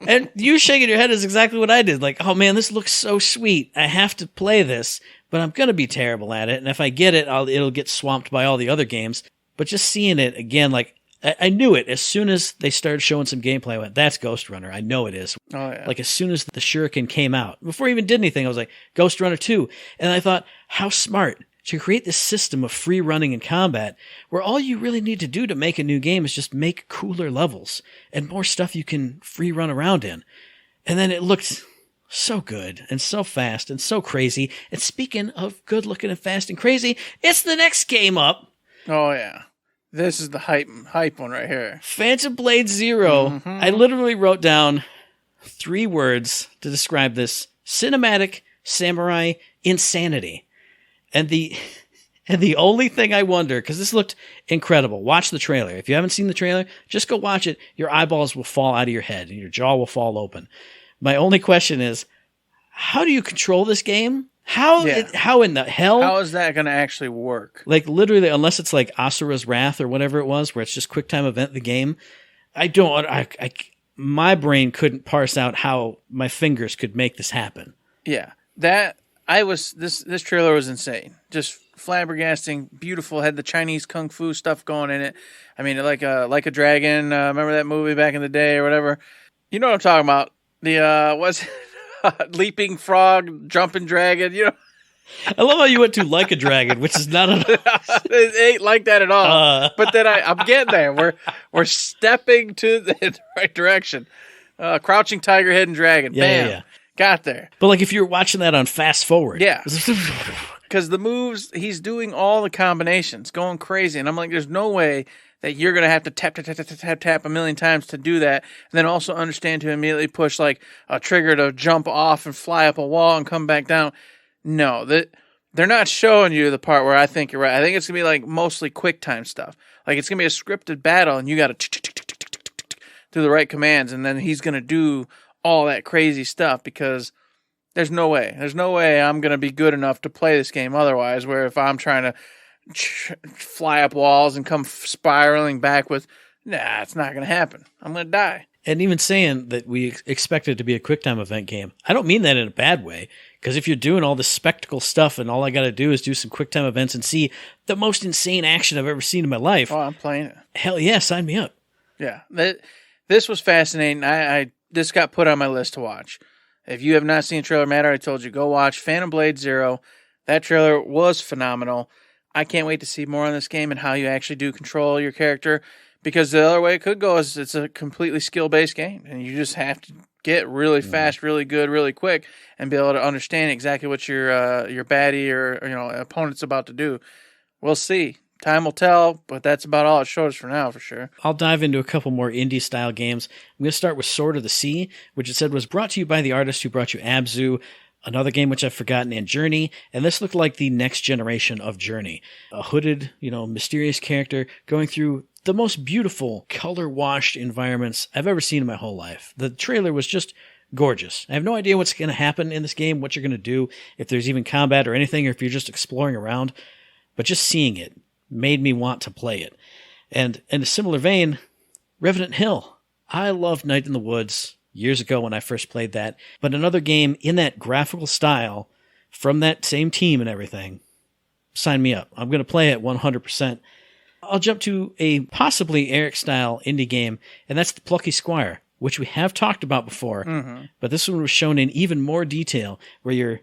And you shaking your head is exactly what I did. Like, oh man, this looks so sweet. I have to play this, but I'm going to be terrible at it. And if I get it, it'll get swamped by all the other games. But just seeing it again, like, I knew it as soon as they started showing some gameplay. I went, that's Ghost Runner. I know it is. Oh, yeah. Like, as soon as the shuriken came out, before I even did anything, I was like, Ghost Runner 2. And I thought, how smart to create this system of free running and combat where all you really need to do to make a new game is just make cooler levels and more stuff you can free run around in. And then it looked so good and so fast and so crazy. And speaking of good looking and fast and crazy, it's the next game up. Oh, yeah. This is the hype one right here. Phantom Blade Zero. Mm-hmm. I literally wrote down 3 words to describe this: cinematic samurai insanity. And the only thing I wonder, because this looked incredible, watch the trailer. If you haven't seen the trailer, just go watch it. Your eyeballs will fall out of your head and your jaw will fall open. My only question is, how do you control this game? How in the hell? How is that going to actually work? Like, literally, unless it's like Asura's Wrath or whatever it was, where it's just quick time event the game. My brain couldn't parse out how my fingers could make this happen. Yeah, this trailer was insane. Just flabbergasting, beautiful. Had the Chinese kung fu stuff going in it. I mean, like a dragon. Remember that movie back in the day or whatever? You know what I'm talking about? The what's leaping frog, jumping dragon. You know. I love how you went to Like a Dragon, which is not it ain't like that at all. But then I'm getting there. We're stepping to the right direction. Crouching tiger, hidden dragon. Bam. Yeah. Got there. But like if you were watching that on fast forward. Yeah. Because the moves, he's doing all the combinations, going crazy. And I'm like, there's no way that you're going to have to tap a million times to do that. And then also understand to immediately push like a trigger to jump off and fly up a wall and come back down. No, they're not showing you the part where I think you're right. I think it's going to be like mostly quick time stuff. Like it's going to be a scripted battle and you got to do the right commands. And then he's going to do all that crazy stuff because there's no way I'm going to be good enough to play this game otherwise, where if I'm trying to fly up walls and come spiraling back with, it's not going to happen. I'm going to die. And even saying that we expect it to be a QuickTime event game, I don't mean that in a bad way, because if you're doing all this spectacle stuff and all I got to do is do some QuickTime events and see the most insane action I've ever seen in my life. Oh, I'm playing it. Hell yeah, sign me up. Yeah, this was fascinating. This got put on my list to watch. If you have not seen Trailer Matter, I told you, go watch Phantom Blade Zero. That trailer was phenomenal. I can't wait to see more on this game and how you actually do control your character, because the other way it could go is it's a completely skill-based game, and you just have to get really fast, really good, really quick, and be able to understand exactly what your baddie or opponent's about to do. We'll see. Time will tell, but that's about all it shows for now, for sure. I'll dive into a couple more indie-style games. I'm going to start with Sword of the Sea, which it said was brought to you by the artist who brought you Abzu, another game which I've forgotten, and Journey, and this looked like the next generation of Journey. A hooded, mysterious character going through the most beautiful, color-washed environments I've ever seen in my whole life. The trailer was just gorgeous. I have no idea what's going to happen in this game, what you're going to do, if there's even combat or anything, or if you're just exploring around, but just seeing it made me want to play it. And in a similar vein, Revenant Hill. I loved Night in the Woods years ago when I first played that, but another game in that graphical style from that same team and everything, sign me up. I'm going to play it 100%. I'll jump to a possibly Eric-style indie game, and that's The Plucky Squire, which we have talked about before, but this one was shown in even more detail, where you're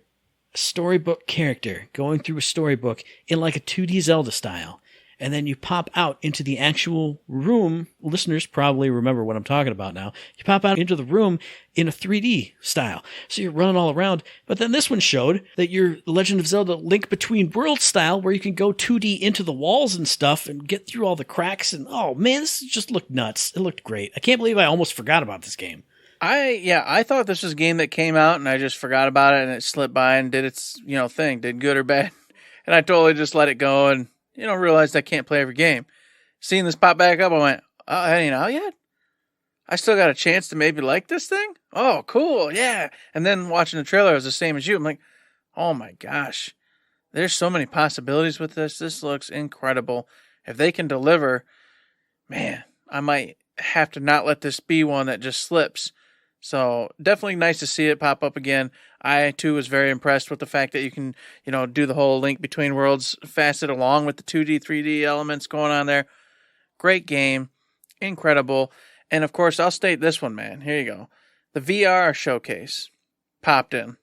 a storybook character going through a storybook in like a 2D Zelda style. And then you pop out into the actual room. Listeners probably remember what I'm talking about now. You pop out into the room in a 3D style. So you're running all around. But then this one showed that you're Legend of Zelda Link Between Worlds style, where you can go 2D into the walls and stuff and get through all the cracks. And oh man, this just looked nuts. It looked great. I can't believe I almost forgot about this game. I thought this was a game that came out and I just forgot about it and it slipped by and did its thing, did good or bad. And I totally just let it go and realized I can't play every game. Seeing this pop back up, I went, oh, it ain't out yet? I still got a chance to maybe like this thing? Oh, cool, yeah. And then watching the trailer, I was the same as you. I'm like, oh my gosh, there's so many possibilities with this. This looks incredible. If they can deliver, man, I might have to not let this be one that just slips. So definitely nice to see it pop up again. I, too, was very impressed with the fact that you can, do the whole Link Between Worlds facet along with the 2D, 3D elements going on there. Great game. Incredible. And, of course, I'll state this one, man. Here you go. The VR showcase popped in.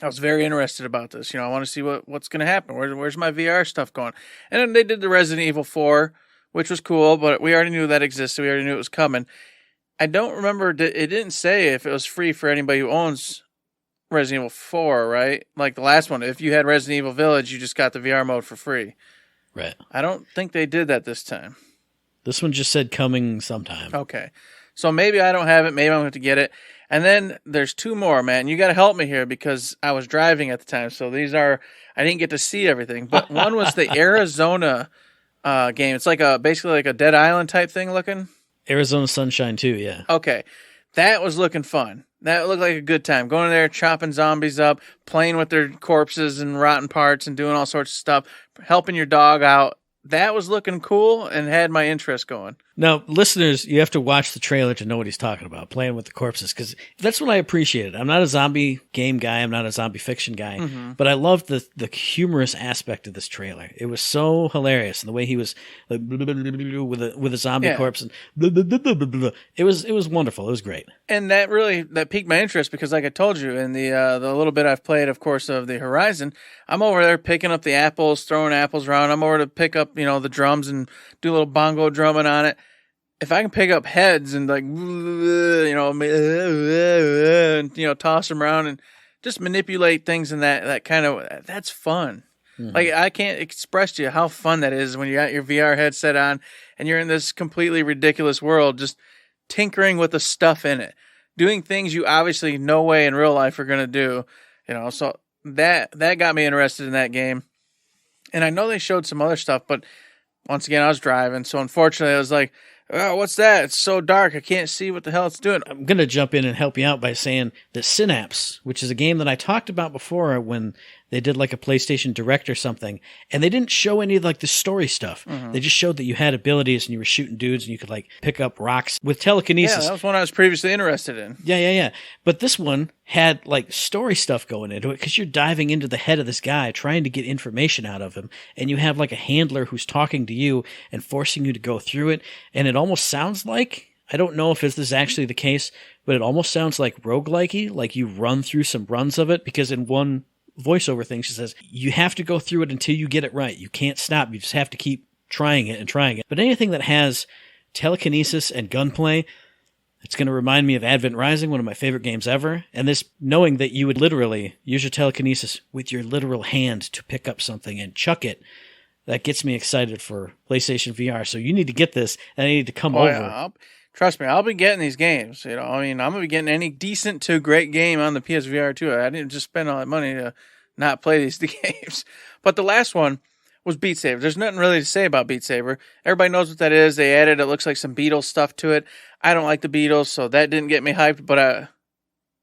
I was very interested about this. I want to see what's going to happen. Where's my VR stuff going? And then they did the Resident Evil 4, which was cool, but we already knew that existed. We already knew it was coming. I don't remember, it didn't say if it was free for anybody who owns Resident Evil 4, right? Like the last one. If you had Resident Evil Village, you just got the VR mode for free. Right. I don't think they did that this time. This one just said coming sometime. Okay. So maybe I don't have it. Maybe I'm going to get it. And then there's two more, man. You got to help me here because I was driving at the time. So I didn't get to see everything. But one was the Arizona game. It's like basically like a Dead Island type thing looking. Arizona Sunshine 2, yeah. Okay. That was looking fun. That looked like a good time. Going in there, chopping zombies up, playing with their corpses and rotten parts and doing all sorts of stuff, helping your dog out. That was looking cool and had my interest going. Now, listeners, you have to watch the trailer to know what he's talking about, playing with the corpses, because that's what I appreciated. I'm not a zombie game guy. I'm not a zombie fiction guy, but I loved the humorous aspect of this trailer. It was so hilarious, and the way he was like, with a zombie corpse, and it was wonderful. It was great. And that piqued my interest because, like I told you, in the little bit I've played, of course, of the Horizon, I'm over there picking up the apples, throwing apples around. I'm over to pick up, the drums and do a little bongo drumming on it. If I can pick up heads and toss them around and just manipulate things in that kind of, that's fun. Mm-hmm. Like, I can't express to you how fun that is when you got your VR headset on and you're in this completely ridiculous world, just tinkering with the stuff in it, doing things you obviously no way in real life are going to do, so that got me interested in that game. And I know they showed some other stuff, but once again, I was driving. So unfortunately, I was like, oh, what's that? It's so dark. I can't see what the hell it's doing. I'm going to jump in and help you out by saying that Synapse, which is a game that I talked about before when they did like a PlayStation Direct or something, and they didn't show any of like the story stuff. Mm-hmm. They just showed that you had abilities and you were shooting dudes and you could like pick up rocks with telekinesis. Yeah, that was one I was previously interested in. Yeah. But this one had like story stuff going into it because you're diving into the head of this guy trying to get information out of him, and you have like a handler who's talking to you and forcing you to go through it, and it almost sounds like, I don't know if this is actually the case, but it almost sounds like roguelike-y, like you run through some runs of it, because in one voiceover thing she says you have to go through it until you get it right. You can't stop. You just have to keep trying it and trying it. But anything that has telekinesis and gunplay, it's going to remind me of Advent Rising, one of my favorite games ever. And this, knowing that you would literally use your telekinesis with your literal hand to pick up something and chuck it, that gets me excited for PlayStation VR. So you need to get this, and I need to come over. Yeah, trust me, I'll be getting these games. I'm going to be getting any decent to great game on the PSVR too. I didn't just spend all that money to not play these games. But the last one was Beat Saber. There's nothing really to say about Beat Saber. Everybody knows what that is. They added, it looks like some Beatles stuff to it. I don't like the Beatles, so that didn't get me hyped, but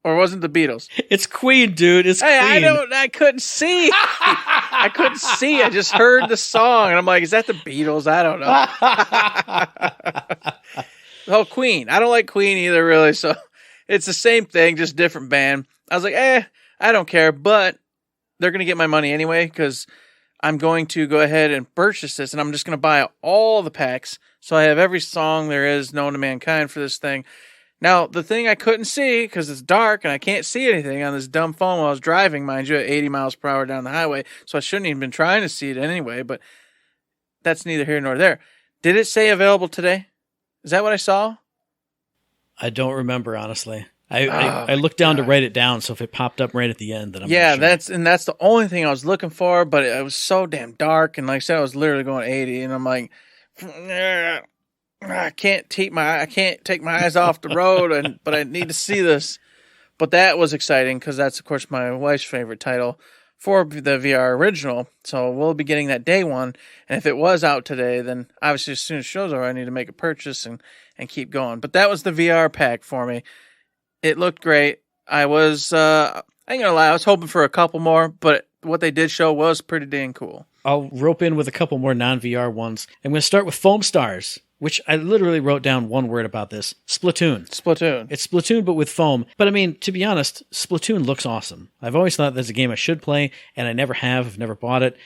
or wasn't the Beatles? It's Queen, dude. It's Queen. I couldn't see. I couldn't see. I just heard the song, and I'm like, is that the Beatles? I don't know. Oh, Queen. I don't like Queen either, really, so it's the same thing, just different band. I was like, I don't care, but they're going to get my money anyway, because I'm going to go ahead and purchase this, and I'm just going to buy all the packs, so I have every song there is known to mankind for this thing. Now, the thing I couldn't see, because it's dark and I can't see anything on this dumb phone while I was driving, mind you, at 80 miles per hour down the highway, so I shouldn't even been trying to see it anyway, but that's neither here nor there. Did it say available today? Is that what I saw? I don't remember, honestly. I looked down to write it down, so if it popped up right at the end, then I'm not sure. that's the only thing I was looking for, but it was so damn dark, and like I said, I was literally going 80, and I'm like, I can't take my eyes off the road, but I need to see this. But that was exciting because that's, of course, my wife's favorite title. for the VR original. So we'll be getting that day one. And if it was out today, then obviously as soon as it shows over, I need to make a purchase and keep going. But that was the VR pack for me. It looked great. I was, I ain't gonna lie, I was hoping for a couple more, but what they did show was pretty dang cool. I'll rope in with a couple more non-VR ones. I'm going to start with Foam Stars, which I literally wrote down one word about this. Splatoon. Splatoon. It's Splatoon, but with foam. But I mean, to be honest, Splatoon looks awesome. I've always thought that's a game I should play, and I never have. I've never bought it.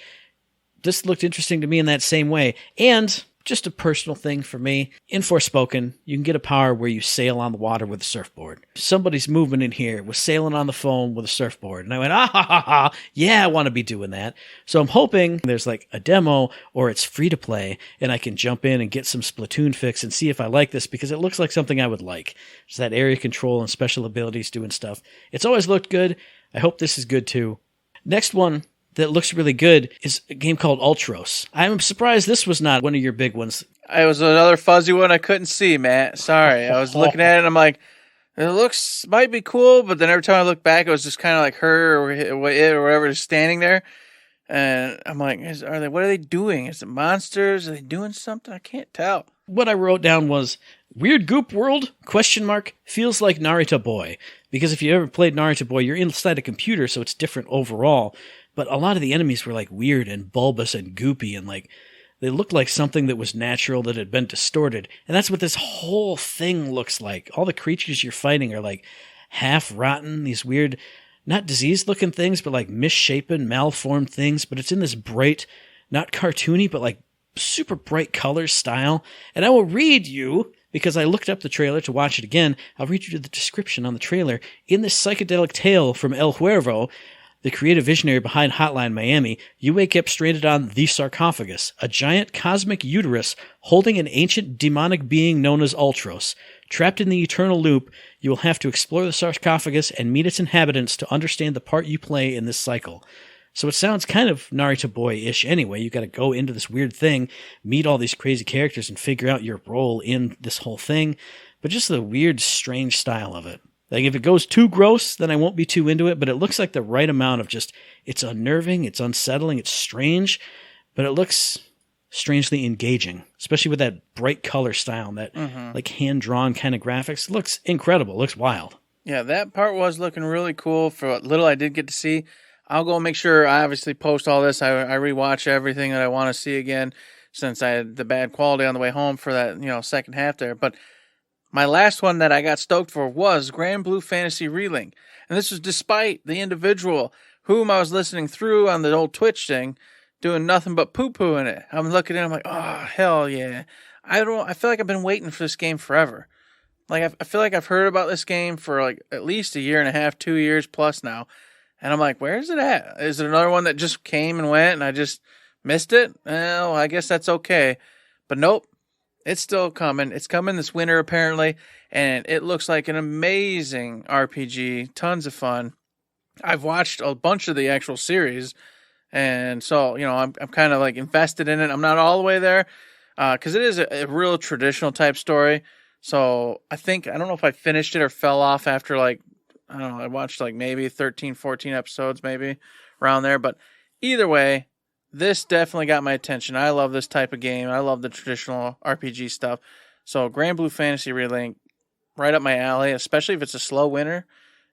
This looked interesting to me in that same way. And just a personal thing for me. In Forspoken, you can get a power where you sail on the water with a surfboard. Somebody's movement in here was sailing on the foam with a surfboard. And I went, yeah, I want to be doing that. So I'm hoping there's like a demo or it's free to play and I can jump in and get some Splatoon fix and see if I like this because it looks like something I would like. It's that area control and special abilities doing stuff. It's always looked good. I hope this is good too. Next one that looks really good is a game called Ultros. I'm surprised this was not one of your big ones. It was another fuzzy one I couldn't see, Matt. Sorry. I was looking at it and I'm like, it might be cool, but then every time I look back, it was just kind of like her or it or whatever is standing there. And I'm like, what are they doing? Is it monsters? Are they doing something? I can't tell. What I wrote down was, Weird Goop World, ? Feels like Narita Boy. Because if you ever played Narita Boy, you're inside a computer, so it's different overall. But a lot of the enemies were like weird and bulbous and goopy and like they looked like something that was natural that had been distorted. And that's what this whole thing looks like. All the creatures you're fighting are like half rotten, these weird, not diseased looking things, but like misshapen, malformed things. But it's in this bright, not cartoony, but like super bright color style. And I will read you, because I looked up the trailer to watch it again, I'll read you the description on the trailer. In this psychedelic tale from El Huervo, the creative visionary behind Hotline Miami, you wake up stranded on the sarcophagus, a giant cosmic uterus holding an ancient demonic being known as Ultros. Trapped in the eternal loop, you will have to explore the sarcophagus and meet its inhabitants to understand the part you play in this cycle. So it sounds kind of Narita Boy-ish anyway. You got to go into this weird thing, meet all these crazy characters, and figure out your role in this whole thing. But just the weird, strange style of it. Like, if it goes too gross, then I won't be too into it, but it looks like the right amount of just, it's unnerving, it's unsettling, it's strange, but it looks strangely engaging, especially with that bright color style and that, like, hand-drawn kind of graphics. It looks incredible. It looks wild. Yeah, that part was looking really cool for what little I did get to see. I'll go make sure I obviously post all this. I rewatch everything that I want to see again since I had the bad quality on the way home for that, second half there, but my last one that I got stoked for was Grand Blue Fantasy Relink. And this was despite the individual whom I was listening through on the old Twitch thing doing nothing but poo-poo in it. I'm looking at it, I'm like, oh, hell yeah. I feel like I've been waiting for this game forever. Like, I feel like I've heard about this game for like at least a year and a half, 2 years plus now. And I'm like, where is it at? Is it another one that just came and went and I just missed it? Well, I guess that's okay. But nope. It's still coming. It's coming this winter, apparently, and it looks like an amazing RPG. Tons of fun. I've watched a bunch of the actual series, and so, I'm kind of like invested in it. I'm not all the way there, because it is a real traditional type story. So I don't know if I finished it or fell off after I watched like maybe 13, 14 episodes, maybe around there. But either way, this definitely got my attention. I love this type of game. I love the traditional RPG stuff. So Grand Blue Fantasy Relink, right up my alley, especially if it's a slow winter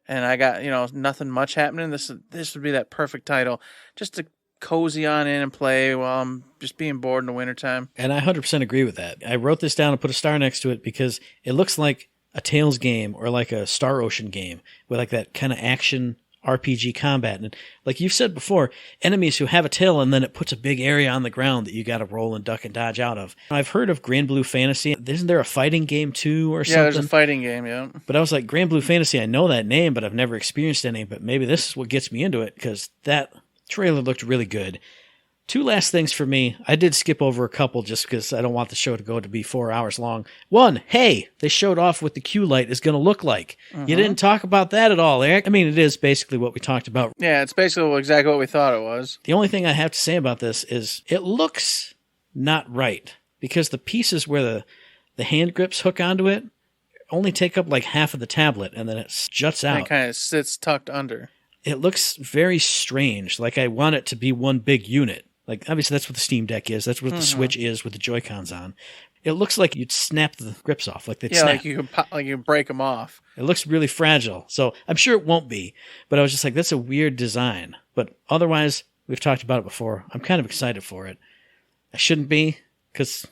and I got, nothing much happening. This would be that perfect title just to cozy on in and play while I'm just being bored in the wintertime. And I 100% agree with that. I wrote this down and put a star next to it because it looks like a Tales game or like a Star Ocean game with like that kind of action RPG combat. And like you've said before, enemies who have a tail and then it puts a big area on the ground that you got to roll and duck and dodge out of. I've heard of Grand Blue Fantasy. Isn't there a fighting game too or something? Yeah, there's a fighting game, yeah. But I was like, Grand Blue Fantasy, I know that name, but I've never experienced any. But maybe this is what gets me into it because that trailer looked really good. Two last things for me. I did skip over a couple just because I don't want the show to be 4 hours long. One, hey, they showed off what the Q light is going to look like. You didn't talk about that at all, Eric. I mean, it is basically what we talked about. Yeah, it's basically exactly what we thought it was. The only thing I have to say about this is it looks not right because the pieces where the hand grips hook onto it only take up like half of the tablet and then it juts out. And it kind of sits tucked under. it looks very strange. Like I want it to be one big unit. Like obviously that's what the Steam Deck is. That's what the Switch is with the Joy-Cons on. It looks like you'd snap the grips off. Like they'd snap. Like you can break them off. It looks really fragile. So I'm sure it won't be. But I was just like, that's a weird design. But otherwise, we've talked about it before. I'm kind of excited for it. I shouldn't be because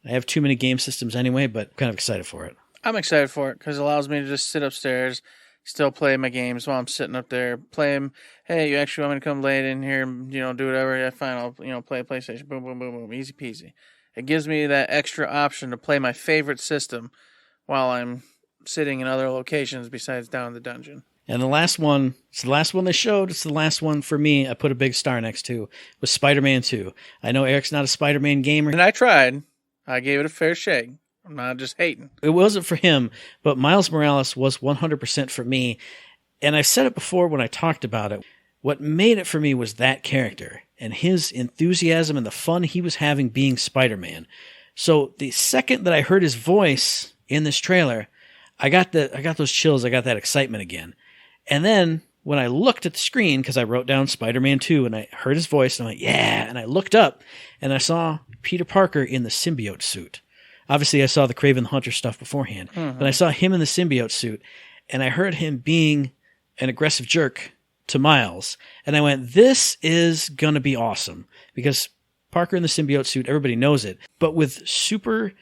I have too many game systems anyway, but I'm kind of excited for it. I'm excited for it because it allows me to just sit upstairs, still play my games while I'm sitting up there, play them. Hey, you actually want me to come lay it in here, do whatever? Yeah, fine. I'll, play a PlayStation. Boom, boom, boom, boom. Easy peasy. It gives me that extra option to play my favorite system while I'm sitting in other locations besides down in the dungeon. And the last one, it's the last one they showed. It's the last one for me. I put a big star next to was Spider-Man 2. I know Eric's not a Spider-Man gamer. And I tried. I gave it a fair shake. I'm not just hating. It wasn't for him, but Miles Morales was 100% for me. And I've said it before when I talked about it. What made it for me was that character and his enthusiasm and the fun he was having being Spider-Man. So the second that I heard his voice in this trailer, I got those chills. I got that excitement again. And then when I looked at the screen, because I wrote down Spider-Man 2 and I heard his voice, and I'm like, yeah. And I looked up and I saw Peter Parker in the symbiote suit. Obviously, I saw the Kraven the Hunter stuff beforehand, but I saw him in the symbiote suit, and I heard him being an aggressive jerk to Miles. And I went, this is going to be awesome, because Parker in the symbiote suit, everybody knows it. But with super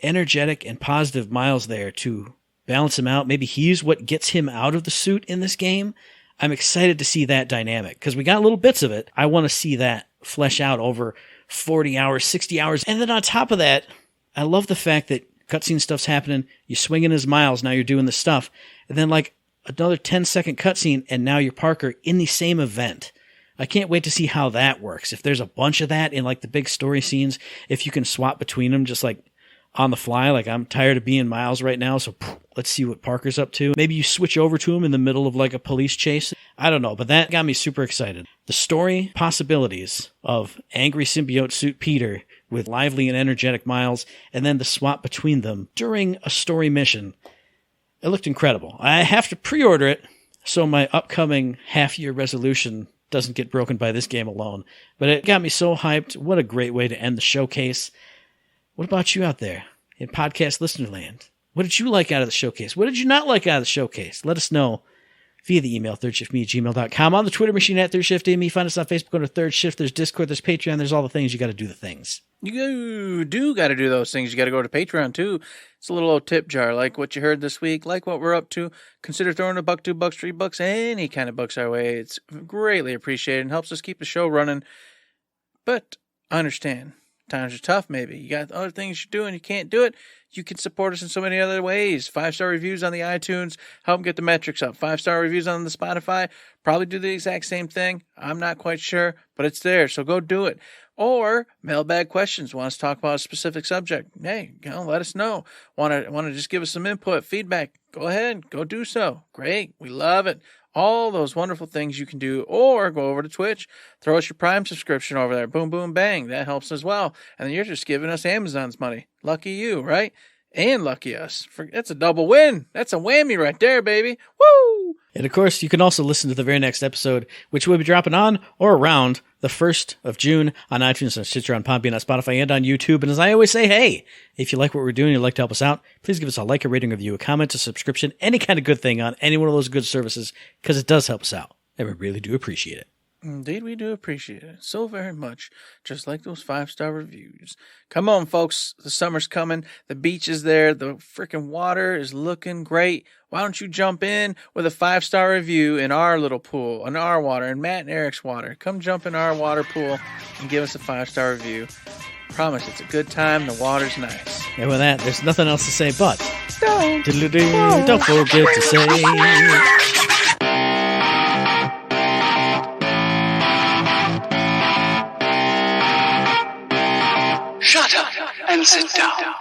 energetic and positive Miles there to balance him out, maybe he's what gets him out of the suit in this game. I'm excited to see that dynamic, because we got little bits of it. I want to see that flesh out over 40 hours, 60 hours. And then on top of that, I love the fact that cutscene stuff's happening. You swing in as Miles, now you're doing the stuff. And then like another 10-second cutscene, and now you're Parker in the same event. I can't wait to see how that works. If there's a bunch of that in like the big story scenes, if you can swap between them just like on the fly, like I'm tired of being Miles right now, so let's see what Parker's up to. Maybe you switch over to him in the middle of like a police chase. I don't know, but that got me super excited. The story possibilities of angry symbiote suit Peter with lively and energetic Miles, and then the swap between them during a story mission. It looked incredible. I have to pre-order it, so my upcoming half-year resolution doesn't get broken by this game alone. But it got me so hyped. What a great way to end the showcase. What about you out there in podcast listener land? What did you like out of the showcase? What did you not like out of the showcase? Let us know via the email, thirdshiftme@gmail.com, on the Twitter machine @ThirdShiftMe. Find us on Facebook under Third Shift. There's Discord, there's Patreon, there's all the things. You got to do the things. You do got to do those things. You got to go to Patreon, too. It's a little old tip jar. Like what you heard this week, like what we're up to. Consider throwing $1, $2, $3, any kind of bucks our way. It's greatly appreciated and helps us keep the show running. But I understand. Times are tough, maybe. You got other things you're doing. You can't do it. You can support us in so many other ways. 5-star reviews on the iTunes. Help get the metrics up. 5-star reviews on the Spotify. Probably do the exact same thing. I'm not quite sure, but it's there, so go do it. Or mailbag questions. Want us to talk about a specific subject? Hey, let us know. Want to just give us some input, feedback? Go ahead. Go do so. Great. We love it. All those wonderful things you can do, or go over to Twitch, throw us your Prime subscription over there. Boom, boom, bang. That helps as well. And then you're just giving us Amazon's money. Lucky you, right? And lucky us. That's a double win. That's a whammy right there, baby. Woo! And of course, you can also listen to the very next episode, which will be dropping on or around the 1st of June on iTunes, on Stitcher, on Podbean, on Spotify, and on YouTube. And as I always say, hey, if you like what we're doing and you'd like to help us out, please give us a like, a rating, a review, a comment, a subscription, any kind of good thing on any one of those good services, because it does help us out. And we really do appreciate it. Indeed, we do appreciate it so very much, just like those 5-star reviews. Come on, folks. The summer's coming. The beach is there. The freaking water is looking great. Why don't you jump in with a 5-star review in our little pool, in our water, in Matt and Eric's water. Come jump in our water pool and give us a 5-star review. Promise, it's a good time. The water's nice. And with that, there's nothing else to say but don't forget to say... Shut up and sit down.